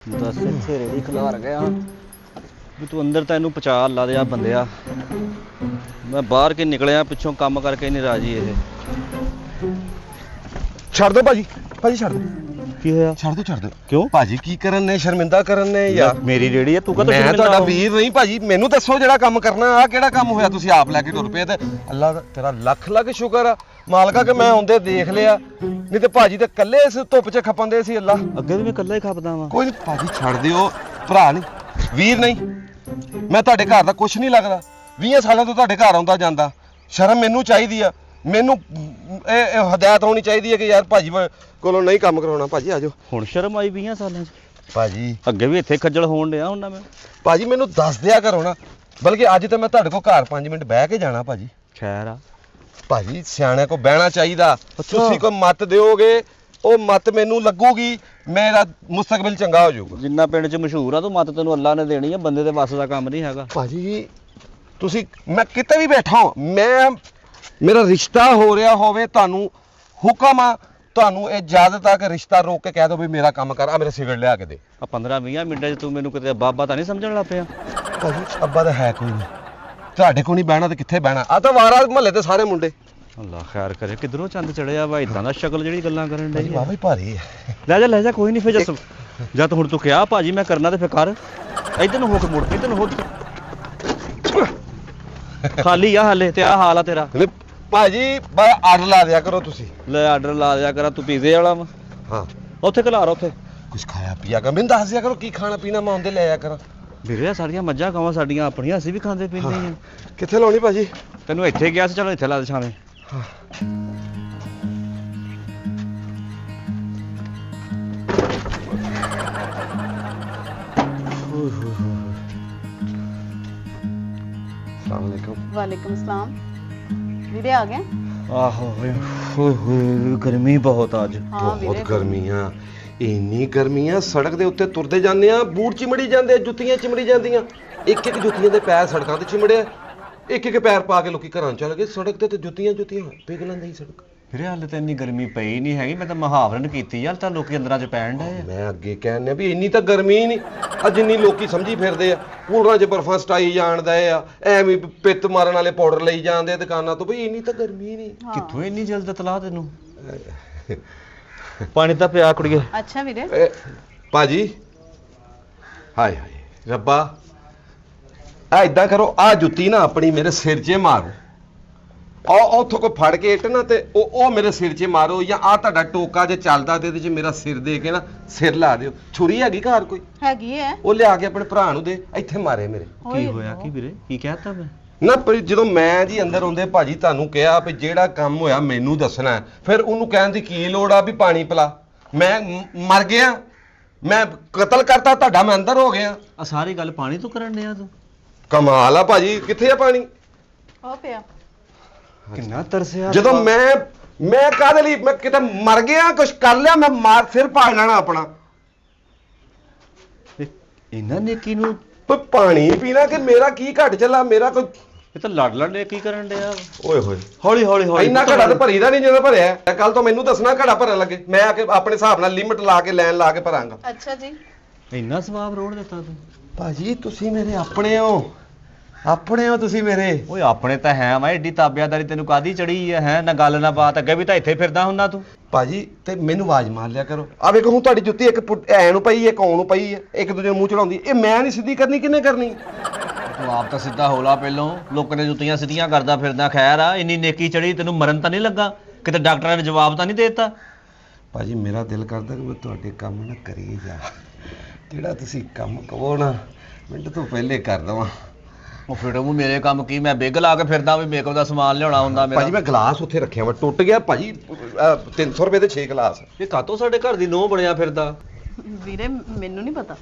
दस इत्थे रेड़ी खिलार गया भी तू अंदर तैनू पचा ला दिया बंदिया। मैं बाहर के निकलिया पिछों काम करके नहीं राजी ये। ਛੱਡ ਦੋ ਭਾਜੀ ਭਾਜੀ ਛੱਡ ਦੋ की होया ਛੱਡ ਦੋ क्यों ਭਾਜੀ ਕੀ ਕਰਨ ਨੇ ਸ਼ਰਮਿੰਦਾ ਕਰਨ ਨੇ ਯਾਰ मेरी रेड़ी है तू का ਮੈਂ ਤੁਹਾਡਾ ਵੀਰ ਨਹੀਂ ਭਾਜੀ ਮੈਨੂੰ ਦੱਸੋ ਜਿਹੜਾ ਕੰਮ ਕਰਨਾ ਆ ਕਿਹੜਾ ਕੰਮ ਹੋਇਆ ਤੁਸੀਂ ਆਪ ਲੈ ਕੇ ਟੁਰ ਪਏ ਤੇ ਅੱਲਾ ਦਾ ਤੇਰਾ ਲੱਖ ਲੱਖ ਸ਼ੁਕਰ ਆ ਮਾਲਕਾ ਕਿ ਮੈਂ ਆਉਂਦੇ ਦੇਖ ਲਿਆ ਨਹੀਂ ਤੇ ਭਾਜੀ ਤੇ ਇਕੱਲੇ ਇਸ ਧੁੱਪ 'ਚ ਖਪੰਦੇ ਸੀ ਅੱਲਾ ਅੱਗੇ ਵੀ ਮੈਂ ਇਕੱਲਾ ਹੀ ਖਾਪਦਾ ਵਾਂ। ਕੋਈ ਨਹੀਂ ਭਾਜੀ ਛੱਡ ਦਿਓ ਭਰਾ ਨਹੀਂ ਵੀਰ ਨਹੀਂ ਮੈਂ ਤੁਹਾਡੇ ਘਰ ਦਾ ਕੁਝ ਨਹੀਂ ਲੱਗਦਾ 20 ਸਾਲਾਂ ਤੋਂ ਤੁਹਾਡੇ ਘਰ ਆਉਂਦਾ ਜਾਂਦਾ ਸ਼ਰਮ ਮੈਨੂੰ ਚਾਹੀਦੀ ਆ ਮੈਨੂੰ ਇਹ ਹਦਾਇਤ ਹੋਣੀ ਚਾਹੀਦੀ ਹੈ ਕਿ ਯਾਰ ਭਾਜੀ ਕੋਲੋਂ ਨਹੀਂ ਕੰਮ ਕਰਾਉਣਾ ਭਾਜੀ ਆਜੋ ਹੁਣ ਸ਼ਰਮ ਆਈ 20 ਸਾਲਾਂ 'ਚ ਭਾਜੀ ਅੱਗੇ ਵੀ ਇੱਥੇ ਖੱਜਲ ਹੋਣ ਡਿਆ ਹੁੰਦਾ ਮੈਂ। ਭਾਜੀ ਮੈਨੂੰ ਦੱਸ ਦਿਆ ਕਰੋ ਨਾ ਬਲਕਿ ਅੱਜ ਤਾਂ ਮੈਂ ਤੁਹਾਡੇ ਕੋਲ ਘਰ 5 ਮਿੰਟ ਬਹਿ ਕੇ ਜਾਣਾ ਭਾਜੀ। ਖੈਰ ਆ ਭਾਜੀ ਸਿਆਣਿਆਂ ਕੋ ਬਹਿਣਾ ਚਾਹੀਦਾ ਤੁਸੀਂ ਕੋਈ ਮੱਤ ਦਿਓਗੇ ਉਹ ਮੱਤ ਮੈਨੂੰ ਲੱਗੂਗੀ ਮੇਰਾ ਮੁਸਤਕਬਲ ਚੰਗਾ ਹੋ ਜਾਊਗਾ। ਜਿੰਨਾ ਪਿੰਡ 'ਚ ਮਸ਼ਹੂਰ ਆ ਤੂੰ ਮੱਤ ਤੈਨੂੰ ਅੱਲਾ ਨੇ ਦੇਣੀ ਆ ਬੰਦੇ ਦੇ ਵੱਸ ਦਾ ਕੰਮ ਨਹੀਂ ਹੈਗਾ। ਭਾਜੀ ਤੁਸੀਂ ਮੈਂ ਕਿਤੇ ਵੀ ਬੈਠਾ ਹਾਂ ਮੈਂ ਮੇਰਾ ਰਿਸ਼ਤਾ ਹੋ ਰਿਹਾ ਹੋਵੇ ਤੁਹਾਨੂੰ ਹੁਕਮ ਆ ਤੁਹਾਨੂੰ ਇਹ ਇਜਾਜ਼ਤ ਆ ਕਿ ਰਿਸ਼ਤਾ ਰੋਕ ਕੇ ਕਹਿ ਦੋ ਵੀ ਮੇਰਾ ਕੰਮ ਕਰ ਆ ਮੇਰਾ ਸਿਗਰਟ ਲਿਆ ਕੇ ਦੇ। ਆ 15-20 ਮਿੰਟਾਂ 'ਚ ਤੂੰ ਮੈਨੂੰ ਕਿਤੇ ਬਾਬਾ ਤਾਂ ਨਹੀਂ ਸਮਝਣ ਲੱਗ ਪਿਆ। ਭਾਜੀ ਅੱਬਾ ਤਾਂ ਹੈ ਕੋਈ ਨਹੀਂ ਤੁਹਾਡੇ ਕੋਲ ਨਹੀਂ ਬਹਿਣਾ ਤੇ ਕਿੱਥੇ ਬਹਿਣਾ ਆ ਤਾਂ ਵਾਰਾ ਮਹੱਲੇ ਤੇ ਸਾਰੇ ਮੁੰਡੇ। ਅੱਲਾ ਖੈਰ ਕਰੇ ਕਿਧਰੋਂ ਚੰਦ ਚੜਿਆ ਵਾ ਇਦਾਂ ਦਾ ਸ਼ਕਲ ਜਿਹੜੀ ਗੱਲਾਂ ਕਰਨ ਡਈ ਵਾਹ ਵੀ ਭਾਰੀ ਹੈ। ਲੈ ਜਾ ਕੋਈ ਨਹੀਂ ਫੇਰ ਜਦ ਹੁਣ ਤੂੰ ਕਿਹਾ ਭਾਜੀ ਮੈਂ ਕਰਨਾ ਤੇ ਫੇਰ ਕਰ। ਇਧਰ ਨੂੰ ਹੋ ਕੇ ਮੁੜ ਇਧਰ ਨੂੰ ਹੋ ਖਾਲੀ ਆ ਹਾਲੇ ਤੇ ਆ ਹਾਲ ਆ ਤੇਰਾ। ਭਾਜੀ ਬਸ ਆਰਡਰ ਲਾ ਦਿਆ ਕਰੋ ਤੁਸੀਂ। ਲੈ ਆਰਡਰ ਲਾ ਦਿਆ ਕਰਾਂ ਤੂੰ ਪੀਜ਼ੇ ਵਾਲਾ ਵਾ। ਹਾਂ ਉੱਥੇ ਖਿਲਾਰ ਉੱਥੇ ਕੁਝ ਖਾਇਆ ਪੀਆ ਕਰ ਮੈਨੂੰ ਦੱਸ ਦਿਆ ਕਰੋ ਕੀ ਖਾਣਾ ਪੀਣਾ ਮੈਂ ਆਉਂਦੇ ਲੈ ਆਇਆ ਕਰਾਂ। ਵੀਰੇ ਸਾਰੀਆਂ ਮੱਝਾਂ ਗਾਵਾਂ ਸਾਡੀਆਂ ਆਪਣੀਆਂ ਅਸੀਂ ਵੀ ਖਾਂਦੇ ਪੀਂਦੇ ਆ। ਕਿੱਥੇ ਲਾਉਣੀ ਭਾਜੀ? ਤੈਨੂੰ ਇੱਥੇ ਗਿਆ ਸੀ ਚਲੋ ਇੱਥੇ ਲਾ ਦੇ ਛਾਵੇਂ। वालेकुम सलाम ਵੀਰੇ ਆ ਗਏ। ਆਹੋ ਹੋਏ ਗਰਮੀ ਬਹੁਤ ਅੱਜ। ਹਾਂ ਵੀਰੇ ਬਹੁਤ ਗਰਮੀ ਆ ਇੰਨੀ ਗਰਮੀ ਆ ਸੜਕ ਦੇ ਉੱਤੇ ਤੁਰਦੇ ਜਾਂਦੇ ਆ ਬੂਟ ਚਿਮੜੀ ਜਾਂਦੇ ਜੁੱਤੀਆਂ ਚਿਮੜੀ ਜਾਂਦੀਆਂ ਇੱਕ ਇੱਕ ਜੁੱਤੀਆਂ ਦੇ ਪੈਰ ਸੜਕਾਂ ਤੇ ਚਿਮੜਿਆ ਇੱਕ ਇੱਕ ਪੈਰ ਪਾ ਕੇ ਲੋਕੀ ਘਰਾਂ ਚਲ ਗਏ ਸੜਕ ਤੇ ਜੁੱਤੀਆਂ ਪਿਘਲਣ ਦੀ ਸੜਕ। ਵੀਰੇ ਹਾਲੇ ਤਾਂ ਇੰਨੀ ਗਰਮੀ ਪਈ ਨਹੀਂ ਹੈਗੀ ਮੈਂ ਤਾਂ ਮੁਹਾਵਰਨ ਕੀਤੀ ਯਾਰ ਤਾਂ ਲੋਕੀ ਅੰਦਰਾਂ 'ਚ ਪੈਣ ਡਏ ਆ। ਮੈਂ ਅੱਗੇ ਕਹਿੰਨੇ ਵੀ ਇੰਨੀ ਤਾਂ ਗਰਮੀ ਨਹੀਂ ਆ ਜਿੰਨੀ ਲੋਕੀ ਸਮਝੀ ਫਿਰਦੇ ਆ ਕੂਲਰਾਂ 'ਚ ਬਰਫਾਂ ਸਟਾਈ ਜਾਣਦਾ ਆ ਐਵੇਂ ਪਿੱਤ ਮਾਰਨ ਵਾਲੇ ਪਾਊਡਰ ਲਈ ਜਾਂਦੇ ਆ ਦੁਕਾਨਾਂ ਤੋਂ ਬਈ ਇੰਨੀ ਤਾਂ ਗਰਮੀ ਨਹੀਂ। ਕਿੱਥੋਂ ਇੰਨੀ ਜਲਦ ਤਲਾਹ ਤੈਨੂੰ? ਪਾਣੀ ਤਾਂ ਪਿਆ ਕੁੜੀਏ। ਅੱਛਾ ਵੀਰੇ ਭਾਜੀ ਹਾਏ ਹਾਏ ਰੱਬਾ ਆ ਇਦਾਂ ਕਰੋ ਆ ਜੁੱਤੀ ਨਾ ਆਪਣੀ ਮੇਰੇ ਸਿਰ 'ਚ ਮਾਰੋ ਉੱਥੋਂ ਕੋ ਫੜ ਕੇ ਇੱਟ ਨਾ ਤੇ ਉਹ ਮੇਰੇ ਸਿਰ 'ਚ ਮਾਰੋ ਜਾਂ ਆ ਤੁਹਾਡਾ ਟੋਕਾ ਜੇ ਚੱਲਦਾ ਤੇ ਇਹਦੇ 'ਚ ਮੇਰਾ ਸਿਰ ਦੇ ਕੇ ਨਾ ਸਿਰ ਲਾ ਦਿਓ। ਛੁਰੀ ਹੈਗੀ ਘਰ ਕੋਈ? ਹੈਗੀ ਹੈ ਉਹ ਲਿਆ ਕੇ ਆਪਣੇ ਭਰਾ ਨੂੰ ਦੇ ਇੱਥੇ ਮਾਰੇ ਮੇਰੇ। ਕੀ ਹੋਇਆ ਕੀ ਵੀਰੇ ਕੀ ਕਹਿਤਾ ਮੈਂ? ਨਾ ਜਦੋਂ ਮੈਂ ਜੀ ਅੰਦਰ ਆਉਂਦੇ ਭਾਜੀ ਤੁਹਾਨੂੰ ਕਿਹਾ ਵੀ ਜਿਹੜਾ ਕੰਮ ਹੋਇਆ ਮੈਨੂੰ ਦੱਸਣਾ ਫਿਰ ਉਹਨੂੰ ਕਹਿਣ ਦੀ ਕੀ ਲੋੜ ਆ ਵੀ ਪਾਣੀ ਪਿਲਾ। ਮੈਂ ਮਰ ਗਿਆ ਮੈਂ ਕਤਲ ਕਰਤਾ ਤੁਹਾਡਾ ਮੈਂ ਅੰਦਰ ਹੋ ਗਿਆ। ਆ ਸਾਰੀ ਗੱਲ ਪਾਣੀ ਤੋਂ ਕਰਨ ਡਿਆ ਤੂੰ? ਕਮਾਲ ਆ ਭਾਜੀ ਕਿੱਥੇ ਆ ਪਾਣੀ? ਉਹ ਪਿਆ। ਕਿੰਨਾ ਤਰਸਿਆ ਜਦੋਂ ਮੈਂ ਕਾਹਦੇ ਲਈ ਮੈਂ ਕਿਤੇ ਮਰ ਗਿਆ ਕੁਛ ਕਰ ਲਿਆ ਮੈਂ ਮਾਰ ਫਿਰ ਪਾੜ ਲੈਣਾ ਆਪਣਾ। ਇਹਨਾਂ ਨੇ ਕਿਨੂੰ ਪਾਣੀ ਪੀਣਾ ਕਿ ਮੇਰਾ ਕੀ ਘਟ ਚੱਲਾ ਮੇਰਾ ਕੋਈ ਇਹ ਤਾਂ ਲੜ ਲੜ ਕੀ ਕਰਨ ਡਿਆ? ਓਏ ਹੋਏ ਹੌਲੀ ਹੌਲੀ ਹੌਲੀ ਇੰਨਾ ਘੜਾ ਤਾਂ ਭਰੀਦਾ ਨਹੀਂ ਜਿੰਨਾ ਭਰਿਆ। ਕੱਲ ਤੋਂ ਮੈਨੂੰ ਦੱਸਣਾ ਘੜਾ ਭਰਨ ਲੱਗੇ ਮੈਂ ਆ ਕੇ ਆਪਣੇ ਹਿਸਾਬ ਨਾਲ ਲਿਮਟ ਲਾ ਕੇ ਲਾਈਨ ਲਾ ਕੇ ਭਰਾਂਗਾ। ਅੱਛਾ ਜੀ ਇੰਨਾ ਸਵਾਬ ਰੋੜ ਦਿੱਤਾ ਤੂੰ? ਭਾਜੀ ਤੁਸੀਂ ਮੇਰੇ ਆਪਣੇ ਹੋ ਤੁਸੀਂ ਮੇਰੇ। ਓਏ ਆਪਣੇ ਤਾਂ ਹੈ ਮੈਂ ਏਡੀ ਤਾਬਿਆਦਾਰੀ ਤੈਨੂੰ ਕਾਦੀ ਚੜੀ ਹੈ ਨਾ ਗੱਲ ਨਾ ਬਾਤ ਅੱਗੇ ਵੀ ਤਾਂ ਇੱਥੇ ਫਿਰਦਾ ਹੁੰਦਾ ਤੂੰ। ਭਾਜੀ ਤੇ ਮੈਨੂੰ ਆਵਾਜ਼ ਮਾਰ ਲਿਆ ਕਰੋ ਆ ਵੇਖੋ ਹੁਣ ਤੁਹਾਡੀ ਜੁੱਤੀ ਇੱਕ ਐ ਨੂੰ ਪਈ ਇੱਕ ਔਂ ਨੂੰ ਪਈ ਹੈ ਇੱਕ ਦੂਜੇ ਨੂੰ ਮੂੰਹ ਚੜਾਉਂਦੀ ਇਹ ਮੈਂ ਨਹੀਂ ਸਿੱਧੀ ਕਰਨੀ ਕਿਹਨੇ ਕਰਨੀ? ਤੂੰ ਆਪ ਤਾਂ ਸਿੱਧਾ ਹੋਲਾ ਪਹਿਲੋਂ ਲੋਕਾਂ ਨੇ ਜੁੱਤੀਆਂ ਸਿੱਧੀਆਂ ਕਰਦਾ ਫਿਰਦਾ। ਖੈਰ ਆ ਇੰਨੀ ਨੇਕੀ ਚੜੀ ਤੈਨੂੰ ਮਰਨ ਤਾਂ ਨਹੀਂ ਲੱਗਾ ਕਿਤੇ ਡਾਕਟਰਾਂ ਨੇ ਜਵਾਬ ਤਾਂ ਨਹੀਂ ਦੇ ਦਿੱਤਾ? ਭਾਜੀ ਮੇਰਾ ਦਿਲ ਕਰਦਾ ਕਿ ਮੈਂ ਤੁਹਾਡੇ ਕੰਮ ਨਾ ਕਰੀ ਜਾ ਜਿਹੜਾ ਤੁਸੀਂ ਕੰਮ ਕਹੋ ਨਾ ਮਿੰਟ ਤੋਂ ਪਹਿਲੇ ਕਰ ਦਵਾਂ। ਉਹ ਫਿਰ ਉਹ ਮੇਰੇ ਕੰਮ ਕੀ ਮੈਂ ਬਿੱਗ ਲਾ ਕੇ ਫਿਰਦਾ ਵੀ ਮੇਕਅਪ ਦਾ ਸਮਾਨ ਲਿਆਉਣਾ ਹੁੰਦਾ ਮੇਰਾ। ਭਾਜੀ ਮੈਂ ਗਲਾਸ ਉੱਥੇ ਰੱਖਿਆ ਵਾ ਟੁੱਟ ਗਿਆ ਭਾਜੀ 300 ਰੁਪਏ ਦੇ 6 ਗਲਾਸ। ਇਹ ਕਾਤੋਂ ਸਾਡੇ ਘਰ ਦੀ ਨੋਹ ਬਣਿਆ ਫਿਰਦਾ? ਵੀਰੇ ਮੈਨੂੰ ਨਹੀਂ ਪਤਾ।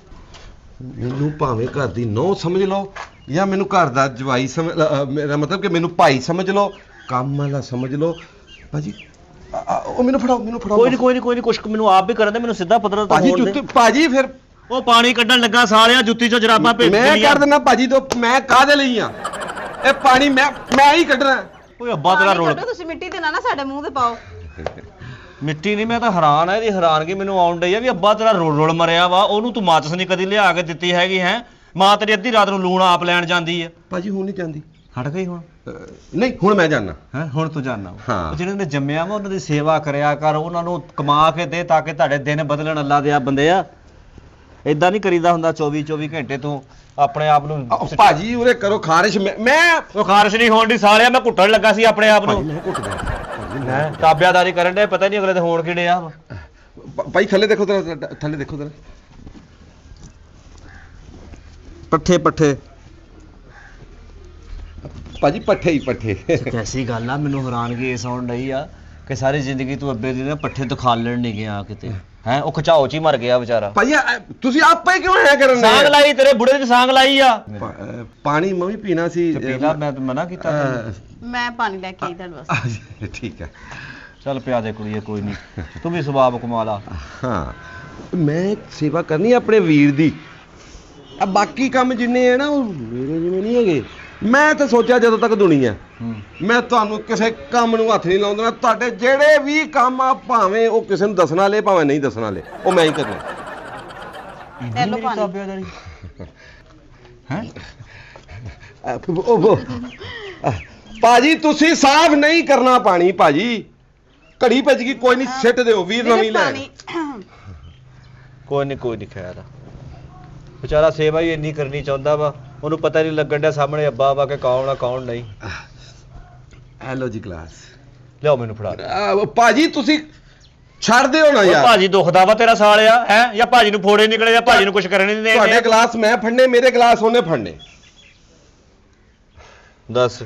ਮੈਨੂੰ ਭਾਵੇਂ ਘਰ ਦੀ ਨੌ ਸਮਝ ਲਓ ਜਾਂ ਮੈਨੂੰ ਘਰ ਦਾ ਜਵਾਈ ਸਮਝ ਮੇਰਾ ਮਤਲਬ ਕਿ ਮੈਨੂੰ ਭਾਈ ਸਮਝ ਲਓ ਕੰਮ ਵਾਲਾ ਸਮਝ ਲਓ ਭਾਜੀ ਉਹ ਮੈਨੂੰ ਫੜਾਓ ਕੋਈ ਨਹੀਂ ਕੁਛ ਮੈਨੂੰ ਆਪ ਵੀ ਕਰਨ ਦੇ ਮੈਨੂੰ ਸਿੱਧਾ ਪੱਧਰ ਤਾਂ ਭਾਜੀ ਜੁੱਤੀ ਭਾਜੀ ਫਿਰ ਉਹ ਪਾਣੀ ਕੱਢਣ ਲੱਗਾ ਸਾਲਿਆ ਜੁੱਤੀ ਚੋਂ ਜਰਾਬਾਂ ਭੇਜ ਮੈਂ ਕਰ ਦਿੰਦਾ ਭਾਜੀ ਤੋਂ ਮੈਂ ਕਾਹਦੇ ਲਈ ਆ ਇਹ ਪਾਣੀ ਮੈਂ ਹੀ ਕੱਢਣਾ। ਓਏ ਅੱਬਾ ਤੇਰਾ ਰੋਲ ਤੁਸੀਂ ਮਿੱਟੀ ਤੇ ਨਾ ਸਾਡੇ ਮੂੰਹ ਤੇ ਪਾਓ। ਮਿੱਟੀ ਨਹੀਂ, ਮੈਂ ਤਾਂ ਹੈਰਾਨ ਆ, ਇਹਦੀ ਹੈਰਾਨਗੀ ਮੈਨੂੰ ਆਉਣ ਡਈ ਆ ਵੀ ਅੱਬਾ ਤੇਰਾ ਰੋਲ ਮਰਿਆ ਵਾ, ਉਹਨੂੰ ਤੂੰ ਮਾਚਸ ਨਹੀਂ ਕਦੀ ਲਿਆ ਕੇ ਦਿੱਤੀ ਹੈਗੀ ਹੈ। ਮਾਂ ਤੇਰੀ ਅੱਧੀ ਰਾਤ ਨੂੰ ਲੂਣ ਆਪ ਲੈਣ ਜਾਂਦੀ ਆ। ਭਾਜੀ ਹੁਣ ਨਹੀਂ ਜਾਂਦੀ। ਹਟ ਗਈ ਹੁਣ? ਨਹੀਂ ਹੁਣ ਮੈਂ ਜਾਣਾ। ਹੈ ਹੁਣ ਤੂੰ ਜਾਣਾ। ਹਾਂ। ਜਿਹਨਾਂ ਨੇ ਜੰਮਿਆ ਵਾ ਉਹਨਾਂ ਦੀ ਸੇਵਾ ਕਰਿਆ ਕਰ, ਉਹਨਾਂ ਨੂੰ ਕਮਾ ਕੇ ਦੇ ਤਾਂ ਕਿ ਤੁਹਾਡੇ ਦਿਨ ਬਦਲਣ। ਅੱਲਾ ਦੇ ਆ ਬੰਦੇ ਆ, ਇਦਾਂ ਨਹੀਂ ਕਰੀਦਾ ਹੁੰਦਾ 24 ਘੰਟੇ ਤੂੰ ਆਪਣੇ ਆਪ ਨੂੰ। ਭਾਜੀ ਉਰੇ ਕਰੋ ਖਾਰਿਸ਼। ਮੈਂ ਉਹ ਖਾਰਿਸ਼ ਨਹੀਂ ਹੋਣ ਦੀ ਸਾਲਿਆ, ਮੈਂ ਘੁੱਟਣ ਲੱਗਾ ਸੀ ਆਪਣੇ ਆਪ ਨੂੰ। ਮੈਂ ਘੁੱਟਦਾ ਹੈ ਤਾਬਿਆਦਾਰੀ ਕਰਨ ਦੇ, ਪਤਾ ਨਹੀਂ ਅਗਲੇ ਦੇ ਹੋਣ ਕਿਹੜੇ ਆ। ਭਾਈ ਥੱਲੇ ਦੇਖੋ ਜ਼ਰਾ, ਥੱਲੇ ਦੇਖੋ ਜ਼ਰਾ। ਪੱਠੇ ਭਾਜੀ ਪੱਠੇ ਹੀ ਪੱਠੇ। ਕੈਸੀ ਗੱਲ ਆ, ਮੈਨੂੰ ਹੈਰਾਨਗੀ ਇਸ ਆਉਣ ਡਈ ਆ ਕਿ ਸਾਰੀ ਜ਼ਿੰਦਗੀ ਤੂੰ ਅੱਬੇ ਦੀ ਨਾ ਪੱਠੇ ਤੋਂ ਖਾਲਣ ਨਹੀਂ ਗਿਆ ਕਿਤੇ। ਹੈ ਉਹ ਖਚਾਓ ਚ ਹੀ ਮਰ ਗਿਆ ਵਿਚਾਰਾ। ਭਾਜੀ ਤੁਸੀਂ ਆਪੇ ਕਿਉਂ ਐ ਕਰਨ ਸਾਂਗ ਲਾਈ, ਤੇਰੇ ਬੁੜੇ ਦੀ ਸਾਂਗ ਲਾਈ ਆ। ਪਾਣੀ ਮੈਂ ਵੀ ਪੀਣਾ ਸੀ। ਪੀਲਾ, ਮੈਂ ਤਾਂ ਮਨਾ ਕੀਤਾ ਤੈਨੂੰ। ਮੈਂ ਪਾਣੀ ਲੈ ਕੇ ਆਈ ਤੁਹਾਡੇ ਵਾਸਤੇ। ਠੀਕ ਹੈ। ਚੱਲ ਪਿਆ ਦੇ ਕੁੜੀਏ, ਕੋਈ ਨਹੀਂ, ਤੂੰ ਵੀ ਸੁਭਾਅ ਕਮਾ ਲਾ। ਹਾਂ ਮੈਂ ਸੇਵਾ ਕਰਨੀ ਆਪਣੇ ਵੀਰ ਦੀ। ਆ ਬਾਕੀ ਕੰਮ ਜਿੰਨੇ ਆ ਨਾ ਉਹ ਮੇਰੇ ਜਿਵੇਂ ਨਹੀਂ ਹੈਗੇ। ਮੈਂ ਤਾਂ ਸੋਚਿਆ ਜਦੋਂ ਤੱਕ ਦੁਨੀਆ ਮੈਂ ਤੁਹਾਨੂੰ ਕਿਸੇ ਕੰਮ ਨੂੰ ਹੱਥ ਨਹੀਂ ਲਾਉਂਦਾ। ਤੁਹਾਡੇ ਜਿਹੜੇ ਵੀ ਕੰਮ ਆ ਭਾਵੇਂ ਉਹ ਕਿਸੇ ਨੂੰ ਦੱਸਣ ਵਾਲੇ ਭਾਵੇਂ ਨਹੀਂ ਦੱਸਣ ਵਾਲੇ, ਉਹ ਮੈਂ ਹੀ ਕਰਨਾ। ਲੈ ਲਓ ਪਾਣੀ। ਹੈ ਭਾਜੀ ਤੁਸੀਂ ਸਾਫ਼ ਨਹੀਂ ਕਰਨਾ ਪਾਣੀ। ਭਾਜੀ ਘੜੀ ਭੱਜ ਗਈ, ਕੋਈ ਨਹੀਂ ਸਿੱਟ ਦਿਓ, ਵੀਰ ਨਵੀਂ ਲੈ। ਕੋਈ ਨਹੀਂ ਖੈਰ। ਵਿਚਾਰਾ ਸੇਵਾ ਹੀ ਇੰਨੀ ਕਰਨੀ ਚਾਹੁੰਦਾ ਵਾ, ਉਹਨੂੰ ਪਤਾ ਨਹੀਂ ਲੱਗਣ ਡਿਆ ਸਾਹਮਣੇ ਅੱਬਾ ਵਾ ਕਿ ਕੌਣ ਆ ਕੌਣ ਨਹੀਂ। ਹੈਲੋ ਜੀ ਗਲਾਸ ਲਿਆਓ ਮੈਨੂੰ ਫੜਾ। ਭਾਜੀ ਤੁਸੀਂ ਛੱਡ ਦਿਓ ਨਾ ਯਾਰ। ਭਾਜੀ ਦੁਖਦਾ ਵਾ ਤੇਰਾ ਸਾਲਿਆ ਹੈ, ਜਾਂ ਭਾਜੀ ਨੂੰ ਫੋੜੇ ਨਿਕਲੇ ਜਾਂ ਭਾਜੀ ਨੂੰ ਕੁਝ ਕਰਨ ਨਹੀਂ ਦੇ। ਤੁਹਾਡੇ ਗਲਾਸ ਮੈਂ ਫੜਨੇ, ਮੇਰੇ ਗਲਾਸ ਉਹਨੇ ਫੜਨੇ। ਦੱਸ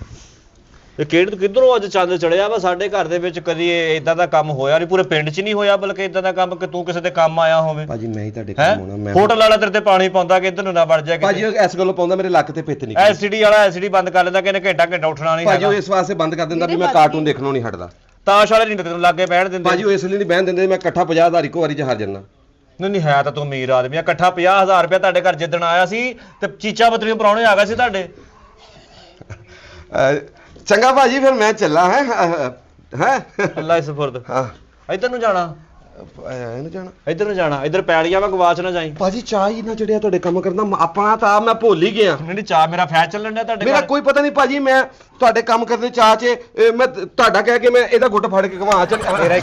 ਇਹ ਕਿੱਧਰੋਂ ਅੱਜ ਚੰਦ ਚੜਿਆ ਵਾ? ਸਾਡੇ ਘਰ ਦੇ ਵਿੱਚ ਕਦੀ ਇਦਾਂ ਦਾ ਕੰਮ ਹੋਇਆ ਨਹੀਂ, ਪੂਰੇ ਪਿੰਡ 'ਚ ਨਹੀਂ ਹੋਇਆ ਬਲਕਿ ਇਦਾਂ ਦਾ ਕੰਮ ਕਿ ਤੂੰ ਕਿਸੇ ਦੇ ਕੰਮ ਆਇਆ ਹੋਵੇ। ਭਾਜੀ ਮੈਂ ਹੀ ਤੁਹਾਡੇ ਕੰਮ ਆਉਣਾ। ਮੈਂ ਹੋਟਲ ਵਾਲਾ ਤੇਰੇ ਤੇ ਪਾਣੀ ਪਾਉਂਦਾ ਕਿ ਇੱਧਰ ਨੂੰ ਨਾ ਵੜ ਜਾ। ਭਾਜੀ ਇਸ ਗੱਲੋਂ ਪਾਉਂਦਾ ਮੇਰੇ ਲੱਕ ਤੇ ਪਿੱਤ ਨਹੀਂ। ਐਲਸੀਡੀ ਵਾਲਾ ਐਲਸੀਡੀ ਬੰਦ ਕਰ ਲੈਂਦਾ ਕਿ ਇਹਨੇ ਘੰਟਾ ਉੱਠਣਾ ਨਹੀਂ। ਭਾਜੀ ਉਹ ਇਸ ਵਾਸਤੇ ਬੰਦ ਕਰ ਦਿੰਦਾ ਵੀ ਮੈਂ ਕਾਰਟੂਨ ਦੇਖਣੋਂ ਨਹੀਂ ਹਟਦਾ। ਤਾਸ਼ ਵਾਲੇ ਨਹੀਂ ਤੈਨੂੰ ਲਾਗੇ ਬਹਿਣ ਦਿੰਦੇ। ਭਾਜੀ ਉਹ ਇਸ ਲਈ ਨਹੀਂ ਬਹਿਣ ਦਿੰਦੇ, ਮੈਂ ਇਕੱਠਾ 50,000 ਇੱਕੋ ਵਾਰੀ 'ਚ ਹਾਰ ਜਾਂਦਾ। ਨਹੀਂ ਹੈ ਤਾਂ ਤੂੰ ਅਮੀਰ ਆਦਮੀ ਆ। ਇਕੱਠਾ 50,000 ਰੁਪਇਆ ਤੁਹਾਡੇ ਘਰ ਜਿੱਦਣ ਆਇਆ ਸੀ ਤੇ ਚੀਚਾ ਬਤਰੀਆਂ ਪਰਾਉਣੇ ਆ ਗਏ ਸੀ ਤੁਹਾਡੇ। ਚੰਗਾ ਭਾਜੀ ਫਿਰ ਮੈਂ ਚੱਲਾਂ। ਹੈ ਅੱਲਾ ਇਸ ਸੁਪਰਦ। ਹਾਂ ਇੱਧਰ ਨੂੰ ਜਾਣਾ, ਇਹਨੂੰ ਜਾਣਾ, ਇੱਧਰ ਨੂੰ ਜਾਣਾ, ਇੱਧਰ ਪੈਲੀਆਂ ਵਾ, ਗਵਾਚ ਨਾ ਜਾਈ। ਭਾਜੀ ਚਾਹ ਹੀ ਨਾ ਚੜਿਆ ਤੁਹਾਡੇ ਕੰਮ ਕਰਦਾ। ਆਪਣਾ ਤਾਂ ਮੈਂ ਭੁੱਲ ਹੀ ਗਿਆ। ਨਹੀਂ ਚਾਹ ਮੇਰਾ ਫੈਚ ਚੱਲਣ ਡਿਆ ਤੁਹਾਡੇ ਮੇਰਾ ਘਰ। ਕੋਈ ਪਤਾ ਨਹੀਂ ਭਾਜੀ, ਮੈਂ ਤੁਹਾਡੇ ਕੰਮ ਕਰਦੇ ਚਾਹ 'ਚ ਮੈਂ ਤੁਹਾਡਾ ਕਹਿ ਕੇ ਮੈਂ ਇਹਦਾ ਗੁੱਟ ਫੜ ਕੇ ਘਵਾ ਚੱਲ। ਮੇਰਾ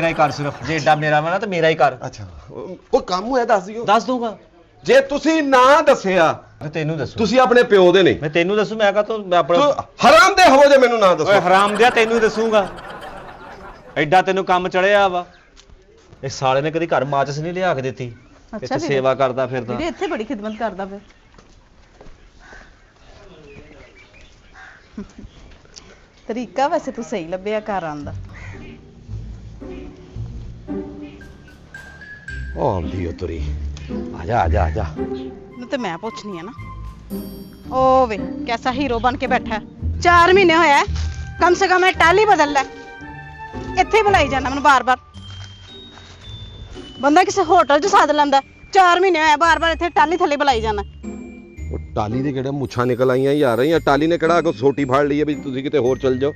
ਹੀ ਕਰ ਸਿਰਫ, ਜੇ ਏਡਾ ਮੇਰਾ ਵਾ ਨਾ ਤੇ ਮੇਰਾ ਹੀ ਕਰ। ਅੱਛਾ ਕੋਈ ਕੰਮ ਹੋਇਆ ਦੱਸ ਦਿਓ। ਦੱਸ ਦੂੰਗਾ। ਜੇ ਤੁਸੀਂ ਨਾ ਦੱਸਿਆ ਮੈਂ ਤੈਨੂੰ ਦੱਸੂ। ਤੁਸੀਂ ਆਪਣੇ ਪਿਓ ਦੇ ਨਹੀਂ। ਮੈਂ ਤੈਨੂੰ ਦੱਸੂ। ਮੈਂ ਕਹਾਂ ਮੈਂ ਆਪਣਾ ਹਰਾਮ ਦੇ ਹੋ ਜੇ ਮੈਨੂੰ ਨਾ ਦੱਸੋ। ਓਏ ਹਰਾਮ ਦਿਆ, ਤੈਨੂੰ ਦੱਸੂਗਾ। ਐਡਾ ਤੈਨੂੰ ਕੰਮ ਚੜਿਆ ਵਾ। ਇਹ ਸਾਲੇ ਨੇ ਕਦੀ ਘਰ ਮਾਚਸ ਨਹੀਂ ਲਿਆ ਕੇ ਦਿੱਤੀ। ਇੱਥੇ ਸੇਵਾ ਕਰਦਾ ਫਿਰਦਾ। ਵੀਰੇ ਇੱਥੇ ਬੜੀ ਖਿਦਮਤ ਕਰਦਾ ਫਿਰ। ਤਰੀਕਾ ਵੈਸੇ ਤੂੰ ਸਹੀ ਲੱਭਿਆ ਘਰ ਆਉਣ ਦਾ। ਉਹ ਆਉਂਦੀ ਓ ਤੁਰੀ। ਆ ਜਾ। ਨੂੰ ਤੇ ਮੈਂ ਪੁੱਛਣੀ ਆ ਨਾ। ਓ ਵੇ ਕੈਸਾ ਹੀਰੋ ਬਣ ਕੇ ਬੈਠਾ। 4 ਮਹੀਨੇ ਹੋਇਆ ਕਮ ਸੇ ਕਮ ਇਹ ਟਾਲੀ ਬਦਲ ਲੈ। ਇੱਥੇ ਬੁਲਾਈ ਜਾਣਾ ਮੈਨੂੰ ਬਾਰ-ਬਾਰ। ਬੰਦਾ ਕਿਸੇ ਹੋਟਲ 'ਚ ਸੱਦ ਲੈਂਦਾ। 4 ਮਹੀਨੇ ਹੋਇਆ ਬਾਰ-ਬਾਰ ਇੱਥੇ ਟਾਲੀ ਥੱਲੇ ਬੁਲਾਈ ਜਾਣਾ। ਉਹ ਟਾਲੀ ਦੇ ਕਿਹੜਾ ਮੁੱਛਾਂ ਨਿਕਲ ਆਈਆਂ ਯਾਰ। ਇਹ ਟਾਲੀ ਨੇ ਕਿਹੜਾ ਕੋ ਸੋਟੀ ਫੜ ਲਈ ਹੈ ਵੀ ਤੁਸੀਂ ਕਿਤੇ ਹੋਰ ਚੱਲ ਜਾਓ।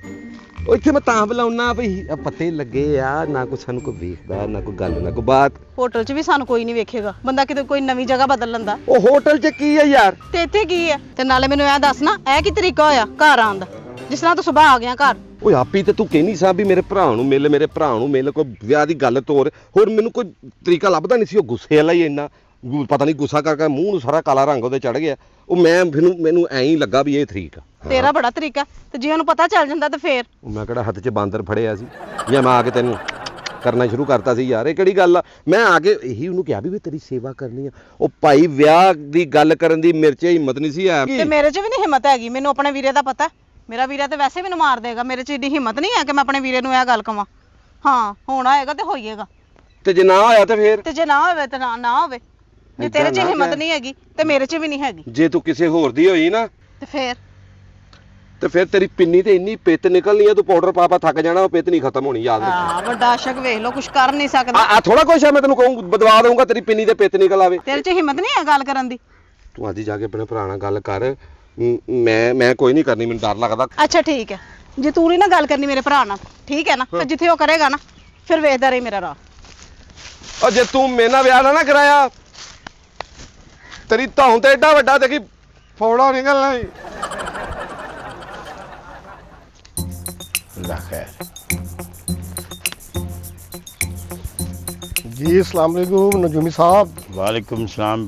ਉਹ ਇੱਥੇ ਮੈਂ ਤਾਂ ਬੁਲਾਉਣਾ ਵੀ ਪੱਤੇ ਲੱਗੇ ਆ, ਨਾ ਕੋਈ ਸਾਨੂੰ ਕੋਈ ਵੇਖਦਾ, ਨਾ ਕੋਈ ਗੱਲ, ਨਾ ਕੋਈ ਬਾਤ। ਹੋਟਲ 'ਚ ਵੀ ਸਾਨੂੰ ਕੋਈ ਨਹੀਂ ਵੇਖੇਗਾ। ਬੰਦਾ ਕਿਤੇ ਕੋਈ ਨਵੀਂ ਜਗ੍ਹਾ ਬਦਲ ਲੈਂਦਾ। ਉਹ ਹੋਟਲ 'ਚ ਕੀ ਹੈ ਯਾਰ? ਤੇ ਇੱਥੇ ਕੀ ਹੈ? ਤੇ ਨਾਲੇ ਮੈਨੂੰ ਇਹ ਦੱਸ ਨਾ, ਇਹ ਕੀ ਤਰੀਕਾ ਹੋਇਆ ਘਰ ਆਉਣ ਦਾ? ਜਿਸ ਤਰ੍ਹਾਂ ਤੂੰ ਸੁਬਾਹ ਆ ਗਿਆ ਘਰ। ਓਏ ਆਪੀ ਤੇ ਤੂੰ ਕਹਿਨੀ ਸਾਂ ਵੀ ਮੇਰੇ ਭਰਾ ਨੂੰ ਮਿਲ, ਮੇਰੇ ਭਰਾ ਨੂੰ ਮਿਲ, ਕੋਈ ਵਿਆਹ ਦੀ ਗੱਲ ਤੋਰ। ਹੋਰ ਮੈਨੂੰ ਕੋਈ ਤਰੀਕਾ ਲੱਭਦਾ ਨਹੀਂ ਸੀ। ਉਹ ਗੁੱਸੇ ਵਾਲਾ ਹੀ ਇੰਨਾ, ਪਤਾ ਨਹੀਂ ਗੁੱਸਾ ਕਰਕੇ ਮੂੰਹ ਨੂੰ ਸਾਰਾ ਕਾਲਾ ਰੰਗ ਉਹਦੇ ਚੜ ਗਿਆ। ਉਹ ਮੈਨੂੰ ਐਂ ਹੀ ਲੱਗਾ ਵੀ ਇਹ ਤਰੀਕ ਆ। ਤੇਰਾ ਬੜਾ ਤਰੀਕਾ। ਤੇ ਜੇ ਉਹਨੂੰ ਪਤਾ ਚੱਲ ਜਾਂਦਾ ਤੇ ਫੇਰ? ਮੈਂ ਕਿਹੜਾ ਹੱਥ 'ਚ ਬਾਂਦਰ ਫੜਿਆ ਸੀ ਜਾਂ ਮੈਂ ਆ ਕੇ ਤੈਨੂੰ ਕਰਨਾ ਸ਼ੁਰੂ ਕਰਤਾ ਸੀ ਯਾਰ? ਇਹ ਕਿਹੜੀ ਗੱਲ ਆ? ਮੈਂ ਆ ਕੇ ਇਹੀ ਉਹਨੂੰ ਕਿਹਾ ਵੀ ਤੇਰੀ ਸੇਵਾ ਕਰਨੀ ਆ। ਉਹ ਭਾਈ ਵਿਆਹ ਦੀ ਗੱਲ ਕਰਨ ਦੀ ਮੇਰੇ 'ਚ ਹਿੰਮਤ ਨਹੀਂ ਸੀ। ਤੇ ਮੇਰੇ 'ਚ ਵੀ ਨਹੀਂ ਹਿੰਮਤ ਹੈਗੀ। ਮੈਨੂੰ ਆਪਣੇ ਵੀਰੇ ਦਾ ਪਤਾ। ਮੇਰਾ ਵੀਰਾ ਤੇ ਵੈਸੇ ਮੈਨੂੰ ਮਾਰ ਦੇਗਾ। ਮੇਰੇ 'ਚ ਏਡੀ ਹਿੰਮਤ ਨਹੀਂ ਹੈ ਕਿ ਮੈਂ ਆਪਣੇ ਵੀਰੇ ਨੂੰ ਇਹ ਗੱਲ ਕਵਾਂ। ਹਾਂ ਹੋਣਾ ਹੋਏਗਾ ਤੇ ਹੋਈਏਗਾ। ਤੇ ਜੇ ਨਾ ਹੋਇਆ ਤੇ ਫੇਰ? ਤੇ ਜੇ ਨਾ ਹੋਵੇ ਤੇ ਨਾ ਹੋਵੇ। ਜੇ ਤੇਰੇ 'ਚ ਹਿੰਮਤ ਨਹੀਂ ਹੈਗੀ ਤੇ ਮੇਰੇ 'ਚ ਵੀ ਨਹੀਂ ਹੈਗੀ। ਜੇ ਤੂੰ ਕਿਸੇ ਹੋਰ ਦੀ ਹੋਈ ਨਾ ਤੇ ਫੇਰ ਤੇਰੀ ਪਿੰਨੀ ਤੇ ਇੰਨੀ ਪਿੱਤ ਨਿਕਲਣੀ ਆ, ਤੂੰ ਪਾਊਡਰ ਪਾ ਥੱਕ ਜਾਣਾ, ਉਹ ਪਿੱਤ ਨਹੀਂ ਖਤਮ ਹੋਣੀ। ਯਾਦ ਰੱਖ। ਹਾਂ ਵੱਡਾ ਆਸ਼ਕ ਵੇਖ ਲੋ, ਕੁਛ ਕਰ ਨਹੀਂ ਸਕਦਾ। ਆ ਥੋੜਾ ਕੁਛ ਆ, ਮੈਂ ਤੈਨੂੰ ਕਹੂੰ ਬਦਵਾ ਦਊਂਗਾ ਤੇਰੀ ਪਿੰਨੀ ਤੇ ਪਿੱਤ ਨਿਕਲ ਆਵੇ। ਤੇਰੇ 'ਚ ਹਿੰਮਤ ਨਹੀਂ ਹੈ ਗੱਲ ਕਰਨ ਦੀ। ਤੂੰ ਅੱਜ ਜਾ ਕੇ ਆਪਣੇ ਭਰਾ ਨਾਲ ਗੱਲ ਕਰ। ਮੈਂ ਕੋਈ ਨਹੀਂ ਕਰਨੀ, ਮੈਨੂੰ ਡਰ ਲੱਗਦਾ। ਅੱਛਾ ਠੀਕ ਹੈ। ਜੇ ਤੂੰ ਨਹੀਂ ਨਾ ਗੱਲ ਕਰਨੀ ਮੇਰੇ ਭਰਾ ਨਾਲ, ਠੀਕ ਹੈ ਨਾ? ਤੇ ਜਿੱਥੇ ਉਹ ਕਰੇਗਾ ਨਾ ਫਿਰ ਵੇਖਦਾ ਰਹੀ ਮੇਰਾ ਰਾਹ। ਉਹ ਜੇ ਤੂੰ ਮੇਰੇ ਨਾਲ ਵਿਆਹ ਨਾ ਕਰਾਇਆ ਤੇਰੀ ਧੌਣ ਤੇ ਏਡਾ ਵੱਡਾ ਦੇਖੀ ਫੋੜਾ ਨਿਕਲਣਾ ਹੀ। अल्लाह खैर। जी अस्सलाम वालेकुम नजूमी साहब। वालेकुम सलाम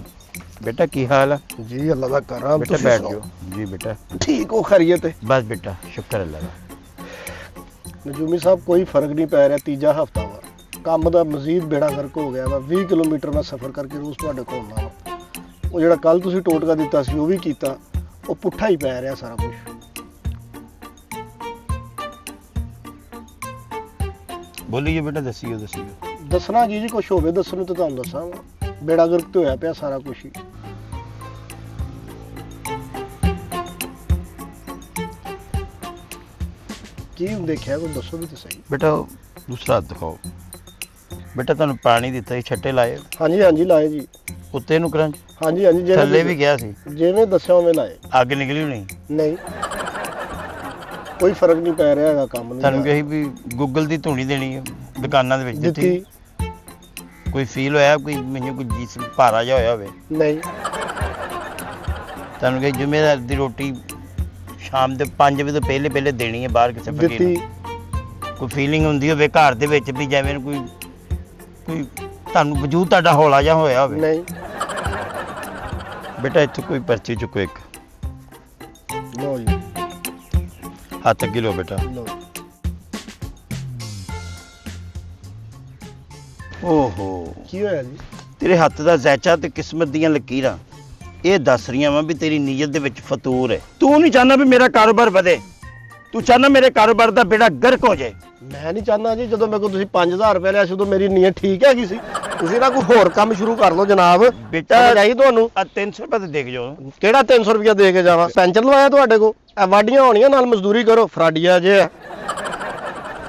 बेटा की हाल है? जी अल्लाह का करम। बेटा बैठ जाओ। जी बेटा ठीक हो खैरियत है? बस बेटा शुक्र अल्लाह का। नजूमी साहब कोई फर्क नहीं पै रहा, तीजा हफ्ता वा ਕੰਮ ਦਾ ਮਜ਼ੀਦ ਬੇੜਾ ਗਰਕ ਹੋ ਗਿਆ ਵਾ। 20 ਕਿਲੋਮੀਟਰ ਮੈਂ ਸਫ਼ਰ ਕਰਕੇ ਰੋਜ਼ ਤੁਹਾਡੇ ਕੋਲ ਆਉਣਾ ਵਾ। ਉਹ ਜਿਹੜਾ ਕੱਲ ਤੁਸੀਂ ਟੋਟਕਾ ਦਿੱਤਾ ਸੀ ਉਹ ਵੀ ਕੀਤਾ, ਉਹ ਪੁੱਠਾ ਹੀ ਪੈ ਰਿਹਾ ਸਾਰਾ ਕੁਝ। बोलिए बेटा दसियो दसियो। ਦੱਸਣਾ ਕੀ ਜੀ, ਕੁਝ ਹੋਵੇ ਦੱਸਣ ਨੂੰ ਤਾਂ ਤੁਹਾਨੂੰ ਦੱਸਾਂ। ਬੇੜਾ ਗਰਕ ਤੇ ਹੋਇਆ ਪਿਆ ਸਾਰਾ ਕੁਝ ਹੀ। ਕੀ ਦੇਖਿਆ ਕੋਈ ਦੱਸੋ ਵੀ ਤਾਂ ਸਹੀ। बेटा दूसरा हाथ दिखाओ। बेटा ਤੁਹਾਨੂੰ ਪਾਣੀ ਦਿੱਤਾ ਸੀ ਛੱਟੇ ਲਾਏ ਹਾਂਜੀ ਹਾਂਜੀ ਲਾਏ ਜੀ। ਉੱਤੇ ਨੂੰ ਕਰੰਚ ਹਾਂਜੀ ਹਾਂਜੀ ਥੱਲੇ ਵੀ ਗਿਆ ਸੀ ਜਿਵੇਂ ਦੱਸਿਆ ਉਵੇਂ ਲਾਏ। ਅੱਗ ਨਿਕਲੀ ਹੋਣੀ। ਨਹੀਂ ਕੋਈ ਫਰਕ ਨਹੀਂ ਪੈ ਰਿਹਾ ਹੈਗਾ ਕੰਮ ਨੂੰ। ਤੁਹਾਨੂੰ ਕਹੀ ਵੀ ਗੂਗਲ ਦੀ ਧੂਣੀ ਦੇਣੀ ਹੈ ਦੁਕਾਨਾਂ ਦੇ ਵਿੱਚ ਦਿੱਤੀ ਦਿੱਤੀ। ਕੋਈ ਫੀਲ ਹੋਇਆ ਕੋਈ ਮੈਨੂੰ ਕੋਈ ਜਿਸਮ ਭਾਰਾ ਜਿਹਾ ਹੋਇਆ ਹੋਵੇ? ਨਹੀਂ ਤੁਹਾਨੂੰ ਕਹੀ ਜ਼ਿੰਮੇਦਾਰ ਦੀ ਰੋਟੀ ਸ਼ਾਮ ਦੇ 5 ਵਜੇ ਤੋਂ ਪਹਿਲੇ ਪਹਿਲੇ ਦੇਣੀ ਹੈ ਬਾਹਰ ਕਿਸੇ ਫਕੀਰ ਦਿੱਤੀ। ਨੂੰ। ਕੋਈ ਫੀਲਿੰਗ ਹੁੰਦੀ ਹੋਵੇ ਘਰ ਦੇ ਵਿੱਚ ਵੀ ਜਿਵੇਂ ਕੋਈ ਕੋਈ ਤੁਹਾਨੂੰ ਵਜੂਦ ਤੁਹਾਡਾ ਹੌਲਾ ਜਿਹਾ ਹੋਇਆ ਹੋਵੇ? ਨਹੀਂ ਬੇਟਾ ਇੱਥੇ ਕੋਈ ਪਰਚੀ ਚੁੱਕੋ ਇੱਕ। ਲੋ ਜੀ ਹੱਥ ਅੱਗੇ ਲਓ ਬੇਟਾ। ਲੋ। ਓਹੋ ਕੀ ਹੋਇਆ ਜੀ? ਤੇਰੇ ਹੱਥ ਦਾ ਜ਼ੈਚਾ ਤੇ ਕਿਸਮਤ ਦੀਆਂ ਲਕੀਰਾਂ ਇਹ ਦੱਸ ਰਹੀਆਂ ਵਾਂ ਵੀ ਤੇਰੀ ਨੀਅਤ ਦੇ ਵਿੱਚ ਫਤੂਰ ਹੈ। ਤੂੰ ਨਹੀਂ ਚਾਹੁੰਦਾ ਵੀ ਮੇਰਾ ਕਾਰੋਬਾਰ ਵਧੇ, ਤੂੰ ਚਾਹੁੰਦਾ ਮੇਰੇ ਕਾਰੋਬਾਰ ਦਾ ਬੇੜਾ ਗਰਕ ਹੋ ਜਾਏ। ਮੈਂ ਨਹੀਂ ਚਾਹੁੰਦਾ ਜੀ, ਜਦੋਂ ਮੇਰੇ ਕੋਲ ਤੁਸੀਂ 5000 ਰੁਪਏ ਲਿਆ ਸੀ ਉਦੋਂ ਮੇਰੀ ਨੀਅਤ ਠੀਕ ਹੈਗੀ ਸੀ। ਤੁਸੀਂ ਨਾ ਕੋਈ ਹੋਰ ਕੰਮ ਸ਼ੁਰੂ ਕਰ ਲਓ ਜਨਾਬ। ਬੇਟਾ ਜਾਈ ਤੁਹਾਨੂੰ ਆ 300 ਰੁਪਏ ਤੇ ਦੇਖ ਜਾਓ। ਕਿਹੜਾ 300 ਰੁਪਏ ਦੇ ਕੇ ਜਾਵਾਂ? ਪੈਂਚਰ ਲਵਾਇਆ ਤੁਹਾਡੇ ਕੋਲ? ਇਹ ਵਾਡੀਆਂ ਹੋਣੀਆਂ ਨਾਲ ਮਜ਼ਦੂਰੀ ਕਰੋ, ਫਰਾਡੀਆ ਜੇ ਆ।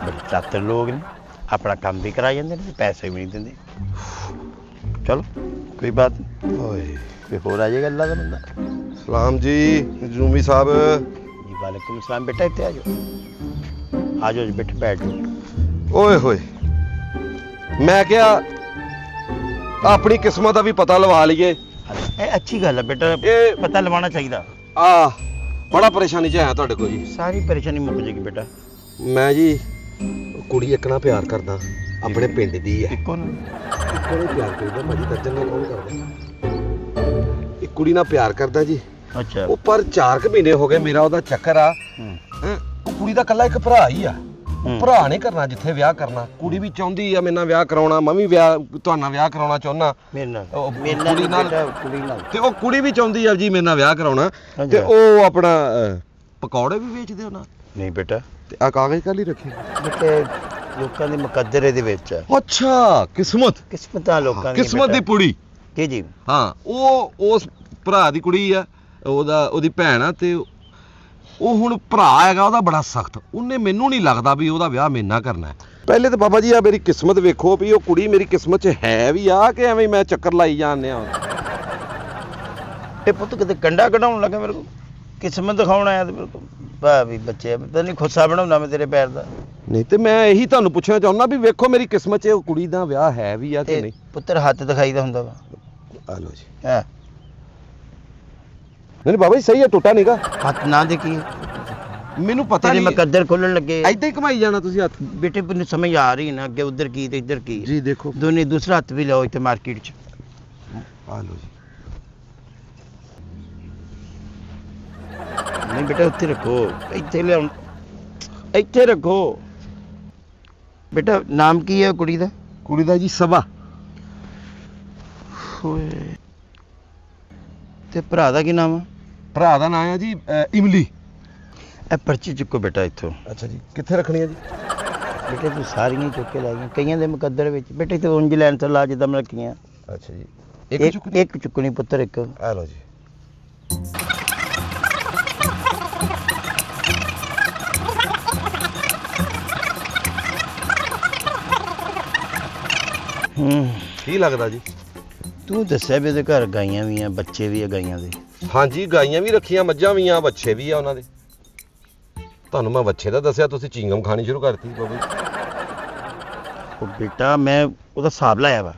ਬੜੇ ਚਾਤਰ ਲੋਕ ਨੇ, ਆਪਣਾ ਕੰਮ ਵੀ ਕਰਾ ਜਾਂਦੇ ਨੇ ਤੇ ਪੈਸੇ ਵੀ ਨਹੀਂ ਦਿੰਦੇ। ਚਲੋ ਕੋਈ ਬਾਤ ਨਹੀਂ, ਓਏ ਕੋਈ ਹੋਰ ਆ ਜਾਏਗਾ ਅੱਲਾ ਦਾ ਬੰਦਾ। ਸਲਾਮ ਜੀ ਜੂਮੀ ਸਾਹਿਬ। ਜੀ ਵਾਲੇकुम सलाम। बेटा इतने आ जाओ जी, बैठ बैठ जाओ। ਓਏ ਹੋਏ ਮੈਂ ਕਿਹਾ ਆਪਣੀ ਕਿਸਮਤ ਦਾ ਵੀ ਪਤਾ ਲਵਾ ਲਈਏ। ये अच्छी गल है बेटा, ये- पता लवाना चाहिए। ਆ ਬੜਾ ਪਰੇਸ਼ਾਨੀ ਚ ਆਇਆ ਤੁਹਾਡੇ ਕੋਲ ਜੀ। सारी परेशानी मुक जाएगी बेटा। ਮੈਂ ਜੀ ਕੁੜੀ ਇੱਕ ਨਾਲ ਪਿਆਰ ਕਰਦਾ, ਆਪਣੇ ਪਿੰਡ ਦੀ ਹੈ। कौन? ਕੋਲੇ ਪਿਆਰ ਕਰਦਾ ਭਾਜੀ, ਦਰਜਨ ਨਾਲ ਕੌਣ ਕਰਦਾ? ਇੱਕ ਕੁੜੀ ਨਾਲ ਪਿਆਰ ਕਰਦਾ ਜੀ। अच्छा। ਉਹ ਪਰ 4 ਮਹੀਨੇ ਹੋ ਗਏ ਮੇਰਾ ਉਹਦਾ ਚੱਕਰ ਆ। हम्म, ਹੈਂ, ਉਹ ਕੁੜੀ ਦਾ ਇਕੱਲਾ ਇੱਕ ਭਰਾ ਹੀ ਆ। हम्म। ਭਰਾ ਨੇ ਕਰਨਾ ਜਿੱਥੇ ਵਿਆਹ ਕਰਨਾ। ਕੁੜੀ ਵੀ ਚਾਹੁੰਦੀ ਆ ਮੇਰੇ ਨਾਲ ਵਿਆਹ ਕਰਾਉਣਾ, ਮੈਂ ਵੀ ਵਿਆਹ ਤੁਹਾਡੇ ਨਾਲ ਵਿਆਹ ਕਰਾਉਣਾ ਚਾਹੁੰਦਾ। मेरे नाल ਉਹ मेरे नाल ਕੁੜੀ ਨਾਲ- बेटा, कुड़ी नाल। ਤੇ ਉਹ ਕੁੜੀ ਵੀ ਚਾਹੁੰਦੀ ਆ ਜੀ ਮੇਰੇ ਨਾਲ ਵਿਆਹ ਕਰਾਉਣਾ। ਹਾਂਜੀ। ਤੇ ਉਹ ਆਪਣਾ ਪਕੌੜੇ ਵੀ ਵੇਚਦੇ ਉਹਨਾਂ नहीं बेटा, ਤੇ ਆ ਕਾਗਜ਼ ਕਾਲੀ ਰੱਖੇ। बेटे लोकां दे मुकद्दरे दे विच है। ਅੱਛਾ ਕਿਸਮਤ किस्मतां लोकां दी ਕਿਸਮਤ ਦੀ बेटा। ਪੁੜੀ। जी जी। ਹਾਂ ਉਹ ਉਸ ਭਰਾ ਦੀ ਕੁੜੀ ਆ, ਉਹਦੀ ਭੈਣ ਆ। ਤੇ ਉਹ ਹੁਣ ਭਰਾ ਹੈਗਾ ਉਹਦਾ ਬੜਾ ਸਖਤ। ਉਹਨੇ ਮੈਨੂੰ ਨਹੀਂ ਲੱਗਦਾ ਵੀ ਉਹਦਾ ਵਿਆਹ ਮੇਰੇ ਨਾਲ ਕਰਨਾ ਹੈ। ਪਹਿਲੇ ਤਾਂ ਬਾਬਾ ਜੀ ਆ ਮੇਰੀ ਕਿਸਮਤ ਵੇਖੋ ਵੀ ਉਹ ਕੁੜੀ ਮੇਰੀ ਕਿਸਮਤ 'ਚ ਹੈ ਵੀ ਆ ਕਿ ਐਵੇਂ ਮੈਂ ਚੱਕਰ ਲਾਈ ਜਾਂਦੇ ਆ। ਇਹ ਪੁੱਤ ਕਿਤੇ ਕੰਡਾ ਕਢਾਉਣ ਲੱਗਾ ਮੇਰੇ ਕੋਲ, ਕਿਸਮਤ ਦਿਖਾਉਣ ਆਇਆ ਤੇ ਮੇਰੇ ਕੋਲ ਵਾਹ ਵੀ ਬੱਚੇ ਪਤਾ ਨਹੀਂ ਖੁੱਸਾ ਬਣਾਉਣਾ ਮੈਂ ਤੇਰੇ ਪੈਰ ਦਾ। ਨਹੀਂ ਤੇ ਮੈਂ ਇਹੀ ਤੁਹਾਨੂੰ ਪੁੱਛਣਾ ਚਾਹੁੰਦਾ ਵੀ ਵੇਖੋ ਮੇਰੀ ਕਿਸਮਤ 'ਚ ਉਹ ਕੁੜੀ ਦਾ ਵਿਆਹ ਹੈ ਵੀ ਆ ਕਿ ਤੇ ਨਹੀਂ। ਪੁੱਤਰ ਹੱਥ ਦਿਖਾਈਦਾ ਹੁੰਦਾ ਵਾ। ਆ ਲਓ ਜੀ। ਹੈ ਨਹੀਂ ਬਾਬਾ ਜੀ ਸਹੀ ਹੈ, ਟੁੱਟਾ ਨਹੀਂਗਾ। ਹੱਥ ਨਾ ਦੇਖੀ ਮੈਨੂੰ ਪਤਾ ਤੇਰੇ ਨਹੀਂ ਮੁਕੱਦਰ ਖੋਲਣ ਲੱਗੇ। ਐਦਾਂ ਹੀ ਘਮਾਈ ਜਾਣਾ ਤੁਸੀਂ ਹੱਥ। ਬੇਟੇ ਮੈਨੂੰ ਸਮਝ ਆ ਰਹੀ ਨਾ ਅੱਗੇ ਉਧਰ ਕੀ ਤੇ ਇੱਧਰ ਕੀ। ਜੀ ਦੇਖੋ। ਦੋਨੇ ਦੂਸਰਾ ਹੱਥ ਵੀ ਲਿਆਓ ਇੱਥੇ ਮਾਰਕੀਟ 'ਚ। ਆ ਲਓ ਜੀ। ਨਹੀਂ ਬੇਟਾ ਉੱਥੇ ਰੱਖੋ, ਇੱਥੇ ਲਿਆਉਣ, ਇੱਥੇ ਰੱਖੋ। ਬੇਟਾ ਨਾਮ ਕੀ ਹੈ ਕੁੜੀ ਦਾ? ਕੁੜੀ ਦਾ ਜੀ ਸਭਾ। ਓਏ ਤੇ ਭਰਾ ਦਾ ਕੀ ਨਾਮ ਆ? ਭਰਾ ਦਾ ਨਾਮ ਹੈ ਜੀ ਇਮਲੀ। ਇਹ ਪਰਚੀ ਚੁੱਕੋ ਬੇਟਾ ਇੱਥੋਂ। ਅੱਛਾ ਜੀ, ਕਿੱਥੇ ਰੱਖਣੀ ਹੈ ਜੀ? ਬੇਟੇ ਤੂੰ ਸਾਰੀਆਂ ਹੀ ਚੁੱਕ ਕੇ ਲੈ ਗਈਆਂ, ਕਈਆਂ ਦੇ ਮੁਕੱਦਰ ਵਿੱਚ। ਬੇਟੇ ਤੇ ਉਂਝ ਲੈਣ ਤੋਂ ਲਾ ਜਿੱਦਾਂ ਮੈਂ ਰੱਖੀਆਂ। ਅੱਛਾ ਜੀ, ਇੱਕ ਚੁੱਕਣੀ ਪੁੱਤਰ ਇੱਕ। ਆ ਲਓ ਜੀ। ਕੀ ਲੱਗਦਾ ਜੀ? ਤੂੰ ਦੱਸਿਆ ਵੀ ਇਹਦੇ ਘਰ ਗਾਈਆਂ ਵੀ ਆ, ਬੱਚੇ ਵੀ ਆ ਗਾਈਆਂ ਦੇ। ਹਾਂਜੀ ਗਾਈਆਂ ਵੀ ਰੱਖੀਆਂ, ਮੱਝਾਂ ਵੀ ਆ, ਵੱਛੇ ਵੀ ਆ ਉਹਨਾਂ ਦੇ। ਤੁਹਾਨੂੰ ਮੈਂ ਵੱਛੇ ਦਾ ਦੱਸਿਆ, ਤੁਸੀਂ ਚਿੰਗਮ ਖਾਣੀ ਸ਼ੁਰੂ ਕਰਤੀ ਬਾਬੂ। ਉਹ ਬੇਟਾ ਮੈਂ ਉਹਦਾ ਹਿਸਾਬ ਲਾਇਆ ਵਾ।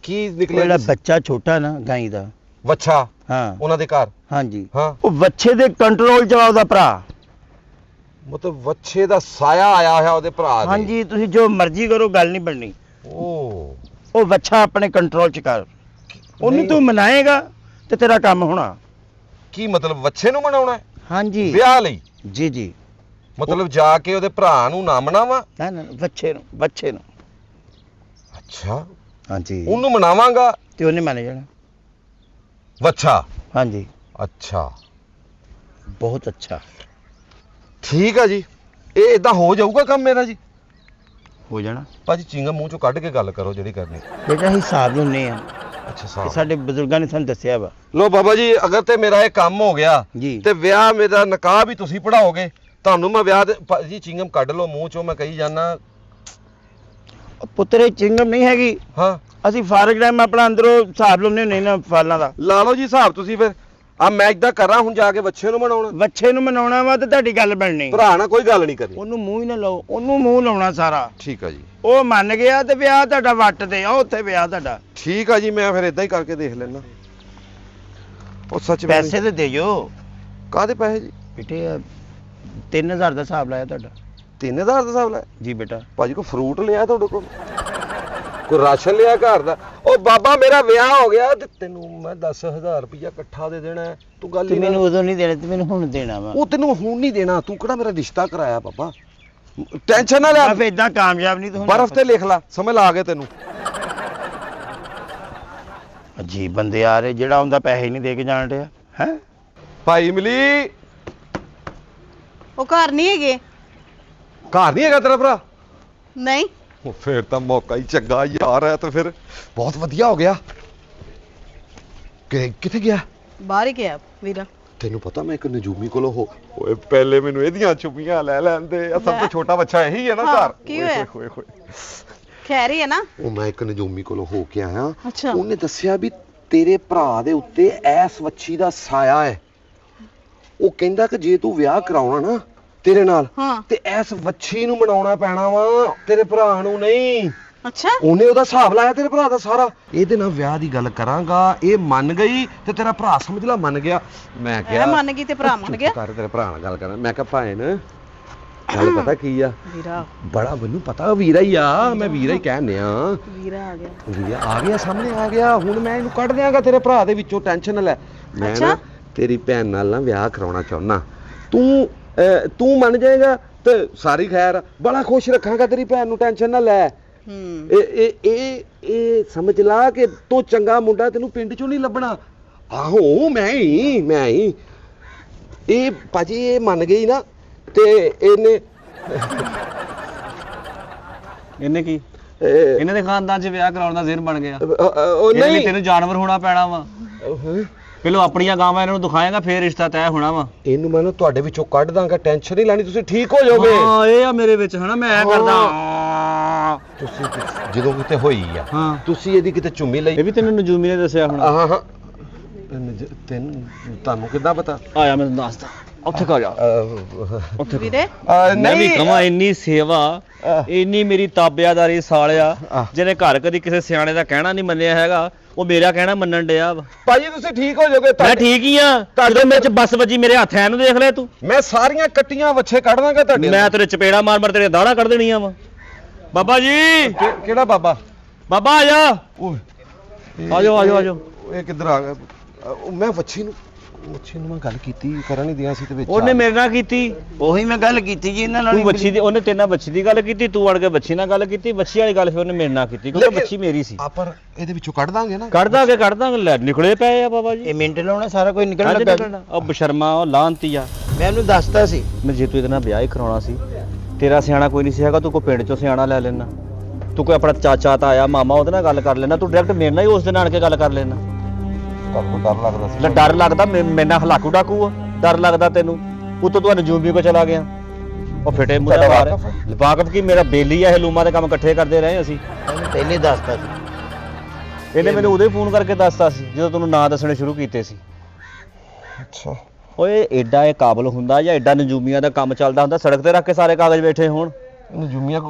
ਕੀ ਉਹ ਨਿਕਲਿਆ ਜਿਹੜਾ ਜੀ? ਬੱਚਾ ਛੋਟਾ ਨਾ ਗਾਈ ਦਾ, ਵੱਛਾ ਹਾਂ ਉਹਨਾਂ ਦੇ ਘਰ? ਹਾਂਜੀ, ਹਾਂ ਉਹ ਵੱਛੇ ਦੇ ਕੰਟਰੋਲ 'ਚ ਵਾ ਉਹਦਾ ਭਰਾ। ਮਤਲਬ ਵੱਛੇ ਦਾ ਸਾਇਆ ਆਇਆ ਹੋਇਆ ਉਹਦੇ ਭਰਾ ਦੇ? ਹਾਂਜੀ, ਤੁਸੀਂ ਜੋ ਮਰਜ਼ੀ ਕਰੋ, ਗੱਲ ਨਹੀਂ ਬਣਨੀ। ਉਹ ਉਹ ਵੱਛਾ ਆਪਣੇ ਕੰਟਰੋਲ 'ਚ ਕਰ, ਉਹਨੂੰ ਨਹੀਂ। ਤੂੰ ਮਨਾਏਗਾ ਤੇ ਤੇਰਾ ਕੰਮ ਹੋਣਾ। ਕੀ ਮਤਲਬ ਵੱਛੇ ਨੂੰ ਮਨਾਉਣਾ ਹੈ ਹਾਂਜੀ ਵਿਆਹ ਲਈ? ਜੀ ਜੀ, ਮਤਲਬ ਜਾ ਕੇ ਉਹਦੇ ਭਰਾ ਨੂੰ ਨਾ ਮਨਾਵਾਂ? ਨਾ ਨਾ ਵੱਛੇ ਨੂੰ ਅੱਛਾ, ਹਾਂਜੀ, ਉਹਨੂੰ ਮਨਾਵਾਂਗਾ ਤੇ ਉਹਨੇ ਮੰਨ ਜਾਣਾ। ਵੱਛਾ? ਹਾਂਜੀ, ਅੱਛਾ ਬਹੁਤ ਅੱਛਾ ਠੀਕ ਆ ਜੀ। ਇਹ ਇਦਾਂ ਹੋ ਜਾਊਗਾ ਕੰਮ ਮੇਰਾ ਜੀ? ਹੋ ਜਾਣਾ। ਭਾਜੀ ਚਿੰਗਾ ਮੂੰਹ ਚੋਂ ਕੱਢ ਕੇ ਗੱਲ ਕਰੋ ਜਿਹੜੀ ਕਰਨੀ। ਬੇਟਾ ਅਸੀਂ ਹਿਸਾਬ ਲੈਂਦੇ ਆ, ਅੱਛਾ ਇਹ ਸਾਹਿਬ, ਸਾਡੇ ਬਜ਼ੁਰਗਾਂ ਨੇ ਸਾਨੂੰ ਦੱਸਿਆ ਵਾ। ਲੋ ਬਾਬਾ ਜੀ, ਅਗਰ ਤੇ ਮੇਰਾ ਇਹ ਕੰਮ ਹੋ ਗਿਆ ਜੀ। ਤੇ ਵਿਆਹ ਮੇਰਾ ਨਿਕਾਹ ਵੀ ਤੁਸੀਂ ਪੜਾਓਗੇ? ਤੁਹਾਨੂੰ ਮੈਂ ਵਿਆਹ ਦੇ ਭਾਜੀ ਚਿੰਗਮ ਕੱਢ ਲਓ ਮੂੰਹ ਚੋਂ, ਮੈਂ ਕਹੀ ਜਾਣਾ। ਉਹ ਪੁੱਤਰੇ ਚਿੰਗਮ ਨਹੀਂ ਹੈਗੀ, ਹਾਂ ਅਸੀਂ ਫਾਰਗ ਟਾਈਮ ਆਪਣਾ ਅੰਦਰੋਂ ਹਿਸਾਬ ਲਾਉਂਦੇ ਹੁੰਦੇ ਨਾ ਫਾਲਾਂ ਦਾ। ਲਾ ਲਓ ਜੀ ਹਿਸਾਬ ਤੁਸੀਂ ਫਿਰ। ਆ ਮੈਂ ਇਦਾਂ ਕਰਾਂ ਹੁਣ ਜਾ ਕੇ ਵੱਛੇ ਨੂੰ ਮਨਾਉਣਾ? ਵੱਛੇ ਨੂੰ ਮਨਾਉਣਾ ਵਾ ਤੇ ਤੁਹਾਡੀ ਗੱਲ ਬਣਨੀ। ਭਰਾ ਨਾਲ ਕੋਈ ਗੱਲ ਨਹੀਂ ਕਰਨੀ? ਉਹਨੂੰ ਮੂੰਹ ਹੀ ਨਾ ਲਾਓ, ਉਹਨੂੰ ਮੂੰਹ ਲਾਉਣਾ ਸਾਰਾ। ਠੀਕ ਆ ਜੀ, ਉਹ ਮੰਨ ਗਿਆ ਤੇ ਵਿਆਹ ਤੁਹਾਡਾ ਵੱਟ ਤੇ ਆ, ਉੱਥੇ ਵਿਆਹ ਤੁਹਾਡਾ। ਠੀਕ ਆ ਜੀ, ਮੈਂ ਫਿਰ ਇਦਾਂ ਹੀ ਕਰਕੇ ਦੇਖ ਲੈਣਾ। ਉਹ ਸੱਚ ਵਿੱਚ ਪੈਸੇ ਤੇ ਦੇ ਜੋ ਕਾਹਦੇ ਪੈਸੇ ਜੀ? ਬੇਟੇ 3000 ਦਾ ਹਿਸਾਬ ਲਾਇਆ ਤੁਹਾਡਾ। 3000 ਦਾ ਹਿਸਾਬ ਲੈ? ਜੀ ਬੇਟਾ। ਭਾਜੀ ਕੋਈ ਫਰੂਟ ਲਿਆ ਤੁਹਾਡੇ ਕੋਲ? ਕੋਈ ਰਾਸ਼ਨ ਲਿਆ ਘਰ ਦਾ? ਉਹ ਬਾਬਾ ਮੇਰਾ ਵਿਆਹ ਹੋ ਗਿਆ ਤੇ ਤੈਨੂੰ ਮੈਂ 10000 ਰੁਪਇਆ ਇਕੱਠਾ ਦੇ ਦੇਣਾ ਹੈ। ਤੂੰ ਗੱਲ ਤੇ ਹੀ ਨਾ। ਮੈਨੂੰ ਉਦੋਂ ਨਹੀਂ ਦੇਣਾ, ਤੇ ਮੈਨੂੰ ਹੁਣ ਦੇਣਾ ਵਾ। ਉਹ ਤੈਨੂੰ ਹੁਣ ਨਹੀਂ ਦੇਣਾ, ਤੂੰ ਕਿਹੜਾ ਮੇਰਾ ਰਿਸ਼ਤਾ ਕਰਾਇਆ ਬਾਬਾ? ਟੈਨਸ਼ਨ ਨਾ ਲੈ, ਮੈਂ ਇਦਾਂ ਕਾਮਯਾਬ ਨਹੀਂ ਤੂੰ। ਬਰਫ਼ ਤੇ ਲਿਖ ਲੈ, ਸਮਝ ਲਾ ਕੇ ਤੈਨੂੰ। ਅਜੀਬ ਬੰਦੇ ਆ ਰਹੇ, ਜਿਹੜਾ ਹੁੰਦਾ ਪੈਸੇ ਨਹੀਂ ਦੇ ਕੇ ਜਾਣ ਰਿਹਾ ਹੈ। ਭਾਈ ਮਿਲੀ ਉਹ ਘਰ ਨਹੀਂ ਹੈਗੇ। ਘਰ ਨਹੀਂ ਹੈਗਾ ਤੇਰਾ ਭਰਾ? ਨਹੀਂ। ਉਹ ਫੇਰ ਤਾਂ ਮੌਕਾ ਹੀ ਚੰਗਾ ਯਾਰ ਹੈ, ਤੇ ਫਿਰ ਬਹੁਤ ਵਧੀਆ ਹੋ ਗਿਆ। ਕਿੱਥੇ ਗਿਆ? ਬਾਹਰ ਹੀ ਗਿਆ ਵੀਰਾ। ਤੈਨੂੰ ਪਤਾ ਮੈਂ ਇੱਕ ਨਜੂਮੀ ਕੋਲੋਂ ਓਏ ਪਹਿਲੇ ਮੈਨੂੰ ਇਹਦੀਆਂ ਛੁਪੀਆਂ ਲੈ ਲੈਂਦੇ। ਆ ਸਭ ਤੋਂ ਛੋਟਾ ਬੱਚਾ ਇਹੀ ਹੈ ਨਾ ਹਾਂ, ਘਰ? ਕੀ ਹੋਇਆ? ਓਏ ਹੋਏ। ਖੈਰ ਹੀ ਹੈ ਨਾ? ਉਹ ਮੈਂ ਇੱਕ ਨਜੂਮੀ ਕੋਲੋਂ ਹੋ ਕੇ ਆਇਆ। ਅੱਛਾ। ਉਹਨੇ ਦੱਸਿਆ ਵੀ ਤੇਰੇ ਭਰਾ ਦੇ ਉੱਤੇ ਐਸ ਵੱਛੀ ਦਾ ਸਾਇਆ ਹੈ। ਉਹ ਕਹਿੰਦਾ ਕਿ ਜੇ ਤੂੰ ਵਿਆਹ ਕਰਾਉਣਾ ਨਾ ਤੇਰੇ ਨਾਲ, ਹਾਂ। ਤੇ ਐਸ ਵੱਛੀ ਨੂੰ ਮਨਾਉਣਾ ਪੈਣਾ ਵਾ, ਤੇਰੇ ਭਰਾ ਨੂੰ ਨਹੀਂ। ਅੱਛਾ। ਉਹਨੇ ਉਹਦਾ ਹਿਸਾਬ ਲਾਇਆ ਤੇਰੇ ਭਰਾ ਦਾ ਸਾਰਾ। ਇਹਦੇ ਨਾਲ ਵਿਆਹ ਦੀ ਗੱਲ ਕਰਾਂਗਾ, ਇਹ ਮੰਨ ਗਈ ਤੇ ਤੇਰਾ ਭਰਾ ਸਮਝ ਲਾ ਮੰਨ ਗਿਆ। ਮੈਂ ਕਿਹਾ ਮੰਨ ਗਈ ਤੇ ਭਰਾ ਮੰਨ ਗਿਆ? ਕਰ, ਤੇਰੇ ਭਰਾ ਨਾਲ ਗੱਲ ਕਰਾਂ। ਮੈਂ ਕਿਹਾ ਭਾਣ ਗੱਲ ਪਤਾ ਕੀ ਆ? ਵੀਰਾ। ਬੜਾ ਮੈਨੂੰ ਪਤਾ ਵੀਰਾ ਹੀ ਆ, ਮੈਂ ਵੀਰਾ ਹੀ ਕਹਿੰਦੇ ਆ। ਵੀਰਾ ਆ ਗਿਆ। ਵੀਰਾ ਆ ਗਿਆ, ਸਾਹਮਣੇ ਆ ਗਿਆ। ਹੁਣ ਮੈਂ ਇਹਨੂੰ ਕੱਢ ਦਿਆਂਗਾ ਤੇਰੇ ਭਰਾ ਦੇ ਵਿੱਚੋਂ, ਟੈਨਸ਼ਨ ਨਾ ਲੈ। ਮੈਂ ਨਾ ਤੇਰੀ ਭੈਣ ਨਾਲ ਨਾ ਵਿਆਹ ਕਰਾਉਣਾ ਚਾਹੁੰਦਾ। ਤੂੰ ਮੰਨ ਜਾਏਗਾ ਤੇ ਸਾਰੀ ਖੈਰ, ਬੜਾ ਖੁਸ਼ ਰੱਖਾਂਗਾ ਤੇਰੀ ਭੈਣ ਨੂੰ, ਟੈਨਸ਼ਨ ਨਾ ਲੈ। ਇਹ ਸਮਝ ਲਾ ਕਿ ਤੂੰ ਚੰਗਾ ਮੁੰਡਾ, ਤੈਨੂੰ ਪਿੰਡ ਚੋਂ ਨਹੀਂ ਲੱਭਣਾ। ਆਹੋ ਮੈਂ ਹੀ ਇਹ ਭਾਜੀ ਇਹ ਮੰਨ ਗਈ ਨਾ, ਤੇ ਇਹਨੇ ਕੀ ਇਹਨਾਂ ਦੇ ਖਾਨਦਾਨ 'ਚ ਵਿਆਹ ਕਰਾਉਣ ਦਾ ਜ਼ਿਹਨ ਬਣ ਗਿਆ? ਉਹ ਇਹਦੇ ਲਈ ਨਹੀਂ, ਤੈਨੂੰ ਜਾਨਵਰ ਹੋਣਾ ਪੈਣਾ ਵਾ। ਪਹਿਲਾਂ ਆਪਣੀਆਂ ਗਾਵਾਂ ਇਹਨਾਂ ਨੂੰ ਦਿਖਾਏਗਾ, ਫੇਰ ਰਿਸ਼ਤਾ ਤੈਅ ਹੋਣਾ ਵਾ। ਇਹਨੂੰ ਮੈਂ ਨਾ ਤੁਹਾਡੇ ਵਿੱਚੋਂ ਕੱਢ ਦਾਂਗਾ, ਟੈਨਸ਼ਨ ਨਹੀਂ ਲੈਣੀ, ਤੁਸੀਂ ਠੀਕ ਹੋ ਜਾਓਗੇ। ਹਾਂ ਇਹ ਆ ਮੇਰੇ ਵਿੱਚ ਹਨਾ, ਮੈਂ ਐ ਕਰਦਾ। ਤੁਸੀਂ ਜਦੋਂ ਕਿਤੇ ਹੋਈ ਆ, ਹਾਂ। ਤੁਸੀਂ ਇਹਦੀ ਕਿਤੇ ਚੁੰਮੀ ਲਈ? ਇਹ ਵੀ ਤੈਨੂੰ ਨਜੂਮੀ ਨੇ ਦੱਸਿਆ ਹੁਣ? ਹਾਂ ਤੈਨੂੰ ਤੁਹਾਨੂੰ ਕਿੱਦਾਂ ਪਤਾ? ਆਇਆ ਮੈਂ ਤੈਨੂੰ ਦੱਸਦਾ, ਉੱਥੇ ਕਾ ਜਾ। ਉੱਥੇ ਵੀਰੇ ਮੈਂ ਵੀ ਕਵਾਂ, ਇੰਨੀ ਸੇਵਾ, ਇੰਨੀ ਮੇਰੀ ਤਾਬਿਆਦਾਰੀ ਸਾਲਿਆ, ਜਿਹਨੇ ਘਰ ਕਦੀ ਕਿਸੇ ਸਿਆਣੇ ਦਾ ਕਹਿਣਾ ਨਹੀਂ ਮੰਨਿਆ ਹੈਗਾ, ਉਹ ਮੇਰਾ ਕਹਿਣਾ ਮੰਨਣ ਡਿਆ ਵਾ। ਭਾਜੀ ਤੁਸੀਂ ਠੀਕ ਹੋ ਜਾਓਗੇ। ਮੈਂ ਠੀਕ ਹੀ ਆ। ਜਦੋਂ ਮੇਰੇ 'ਚ ਬੱਸ ਵੱਜੀ, ਮੇਰੇ ਹੱਥ ਐ ਨੂੰ ਦੇਖ ਲੈ ਤੂੰ। ਮੈਂ ਸਾਰੀਆਂ ਕੱਟੀਆਂ ਵੱਛੇ ਕੱਢ ਦਾਂਗਾ ਤੁਹਾਡੇ। ਮੈਂ ਤੇਰੇ ਚਪੇੜਾ ਮਾਰ ਮਾਰ ਤੇਰੇ ਦਾੜਾ ਕੱਢ ਦੇਣੀਆਂ ਵਾ। ਬਾਬਾ ਜੀ, ਕਿਹੜਾ ਬਾਬਾ? ਬਾਬਾ ਆ ਜਾ। ਆ ਜਾਓ। ਇਹ ਕਿੱਧਰ ਆ ਗਿਆ? ਮੈਂ ਵੱਛੀ ਨੂੰ ਮੈਂ ਗੱਲ ਕੀਤੀ, ਕਰਨ ਨਹੀਂ ਦਿਆ ਸੀ ਤੇ ਵਿੱਚ ਉਹਨੇ ਮੇਰੇ ਨਾਲ ਕੀਤੀ। ਉਹੀ ਮੈਂ ਗੱਲ ਕੀਤੀ ਜੀ ਇਹਨਾਂ ਨਾਲ। ਤੂੰ ਬੱਚੀ ਦੀ, ਉਹਨੇ ਤੇਰੇ ਨਾਲ ਬੱਚੀ ਦੀ ਗੱਲ ਕੀਤੀ, ਤੂੰ ਅੜ ਕੇ ਬੱਚੀ ਨਾਲ ਗੱਲ ਕੀਤੀ। ਬੱਚੀ ਵਾਲੀ ਗੱਲ ਫਿਰ ਉਹਨੇ ਮੇਰੇ ਨਾਲ ਕੀਤੀ, ਕਿਉਂਕਿ ਬੱਚੀ ਮੇਰੀ ਸੀ। ਪਰ ਇਹਦੇ ਵਿੱਚੋਂ ਕੱਢ ਦਾਂਗੇ ਨਾ? ਕੱਢ ਦਾਂਗੇ ਲੈ, ਨਿਕਲੇ ਪਏ ਆ ਬਾਬਾ ਜੀ। ਇਹ ਮਿੰਟ ਲਾਉਣਾ, ਸਾਰਾ ਕੁਝ ਨਿਕਲਣ ਅੱਜ ਲੱਗਾ। ਨਿਕਲਣਾ। ਉਹ ਬਸ਼ਰਮਾ, ਉਹ ਲਾਂਤੀ ਆ। ਮੈਂ ਉਹਨੂੰ ਦੱਸਤਾ ਸੀ, ਮੈਂ ਜੇ ਤੂੰ ਇਹਦੇ ਨਾਲ ਵਿਆਹ ਹੀ ਕਰਾਉਣਾ ਸੀ, ਤੇਰਾ ਸਿਆਣਾ ਕੋਈ ਨਹੀਂ ਸੀ ਹੈਗਾ, ਤੂੰ ਕੋਈ ਪਿੰਡ ਚੋਂ ਸਿਆਣਾ ਲੈ ਲੈਣਾ। ਤੂੰ ਕੋਈ ਆਪਣਾ ਚਾਚਾ ਤਾਇਆ ਮਾਮਾ ਉਹਦੇ ਨਾਲ ਗੱਲ ਕਰ ਲੈਣਾ। ਤੂੰ ਡਾਇਰੈਕਟ ਮੇਰੇ ਨਾਲ ਹੀ ਉਸ ਦਿਨ ਆਣ ਕੇ ਗੱਲ ਕਰ ਲੈਣਾ। ਤੁਹਾਨੂੰ ਡਰ ਲੱਗਦਾ ਸੀ? ਲੈ ਡਰ ਲੱਗਦਾ, ਮੇਰੇ ਨਾਲ ਹਲਾਕੂ ਡਾਕੂ ਆ, ਡਰ ਲੱਗਦਾ ਤੈਨੂੰ। ਉਤੋਂ ਤੂੰ ਨਜੂਮੀ ਕੋ ਚਲਾ ਗਿਆ। ਉਹ ਫਿੱਟੇ ਮੂੰਹ ਦਾ ਵਾਰ ਵਾਕਫ ਕੀ, ਮੇਰਾ ਬੇਲੀ ਆ ਇਹ, ਲੂਮਾ ਦੇ ਕੰਮ ਇਕੱਠੇ ਕਰਦੇ ਰਹੇ ਅਸੀਂ। ਪਹਿਲੇ ਦੱਸਤਾ ਸੀ। ਇਹਨੇ ਮੈਨੂੰ ਉਦੋਂ ਹੀ ਫੋਨ ਕਰਕੇ ਦੱਸਤਾ ਸੀ ਜਦੋਂ ਤੈਨੂੰ ਨਾਂ ਦੱਸਣੇ ਸ਼ੁਰੂ ਕੀਤੇ ਸੀ। ਅੱਛਾ। ਓਏ ਐਡਾ ਇਹ ਕਾਬਲ ਹੁੰਦਾ ਜਾਂ ਐਡਾ ਨਜੂਮੀਆਂ ਦਾ ਕੰਮ ਚੱਲਦਾ ਹੁੰਦਾ, ਸੜਕ ਤੇ ਰੱਖ ਕੇ ਸਾਰੇ ਕਾਗਜ਼ ਬੈਠੇ ਹੋਣ? ਨਜੂਮੀਆਂ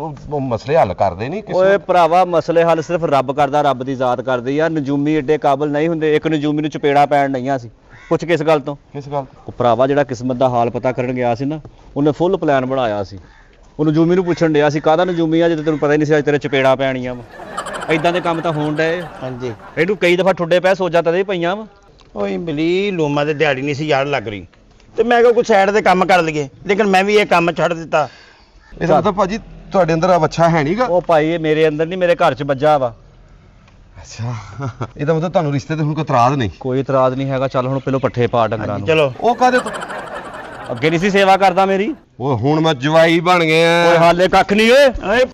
ਮਸਲੇ ਹੱਲ ਕਰਦੇ ਨਹੀਂ ਓਏ ਭਰਾਵਾ ਮਸਲੇ ਹੱਲ ਸਿਰਫ ਰੱਬ ਕਰਦਾ, ਰੱਬ ਦੀ ਜ਼ਾਤ ਕਰਦੀ ਆ। ਨਜੂਮੀ ਏਡੇ ਕਾਬਲ ਨਹੀਂ ਹੁੰਦੇ। ਇੱਕ ਨਜੂਮੀ ਨੂੰ ਚਪੇੜਾ ਪੈਣ ਨਹੀਂ ਸੀ। ਪੁੱਛ ਕਿਸ ਗੱਲ ਤੋਂ? ਕਿਸ ਗੱਲ? ਉਹ ਭਰਾਵਾ ਜਿਹੜਾ ਕਿਸਮਤ ਦਾ ਹਾਲ ਪਤਾ ਕਰਨ ਗਿਆ ਸੀ ਨਾ, ਉਹਨੇ ਫੁੱਲ ਪਲਾਨ ਬਣਾਇਆ ਸੀ। ਉਹ ਨਜੂਮੀ ਨੂੰ ਪੁੱਛਣ ਡਿਆ ਸੀ ਕਾਹਦਾ ਨਜੂਮੀ ਆ, ਜਦੋਂ ਤੈਨੂੰ ਪਤਾ ਹੀ ਨਹੀਂ ਸੀ ਅੱਜ ਤੇਰੇ ਚਪੇੜਾ ਪੈਣੀਆਂ ਵਾ। ਐਦਾਂ ਦੇ ਕੰਮ ਤਾਂ ਹੋਣ ਡਏ। ਹਾਂਜੀ ਇਹਨੂੰ ਕਈ ਦਫਾ ਠੁੱਡੇ ਪੈ ਸੋਚਾ ਤਦੇ ਹੀ ਪਈਆਂ ਵਾ। ਓਏ ਬਲੀ ਲੋਮਾ ਤੇ ਦਿਹਾੜੀ ਨਹੀਂ ਸੀ ਯਾਰ ਲੱਗ ਰਹੀ ਤੇ ਮੈਂ ਕਿਹਾ ਕੁਝ ਸਾਈਡ ਤੇ ਕੰਮ ਕਰ ਲਈਏ, ਲੇਕਿਨ ਮੈਂ ਵੀ ਇਹ ਕੰਮ ਛੱਡ ਦਿੱਤਾ। ਇਹਦਾ ਮਤਲਬ ਭਾਜੀ ਤੁਹਾਡੇ ਅੰਦਰ ਆ ਬੱਚਾ ਹੈ ਨਹੀਂਗਾ? ਉਹ ਭਾਈ ਇਹ ਮੇਰੇ ਅੰਦਰ ਨਹੀਂ, ਮੇਰੇ ਘਰ 'ਚ ਵੱਜਾ ਵਾ। ਅੱਛਾ ਇਹਦਾ ਮਤਲਬ ਤੁਹਾਨੂੰ ਰਿਸ਼ਤੇ ਤੇ ਹੁਣ ਕੋਈ ਇਤਰਾਜ਼ ਨਹੀਂ? ਕੋਈ ਇਤਰਾਜ਼ ਨਹੀਂ ਹੈਗਾ। ਚੱਲ ਹੁਣ ਪਹਿਲੋਂ ਪੱਠੇ ਪਾ ਡੰਗਰਾਂ ਨੂੰ। ਚਲੋ ਉਹ ਕਾਹਦੇ ਤੋਂ? ਅੱਗੇ ਨਹੀਂ ਸੀ ਸੇਵਾ ਕਰਦਾ ਮੇਰੀ। ਉਹ ਹੁਣ ਮੈਂ ਜਵਾਈ ਬਣ ਗਿਆ। ਓਏ ਹਾਲੇ ਕੱਖ ਨਹੀਂ ਓਏ।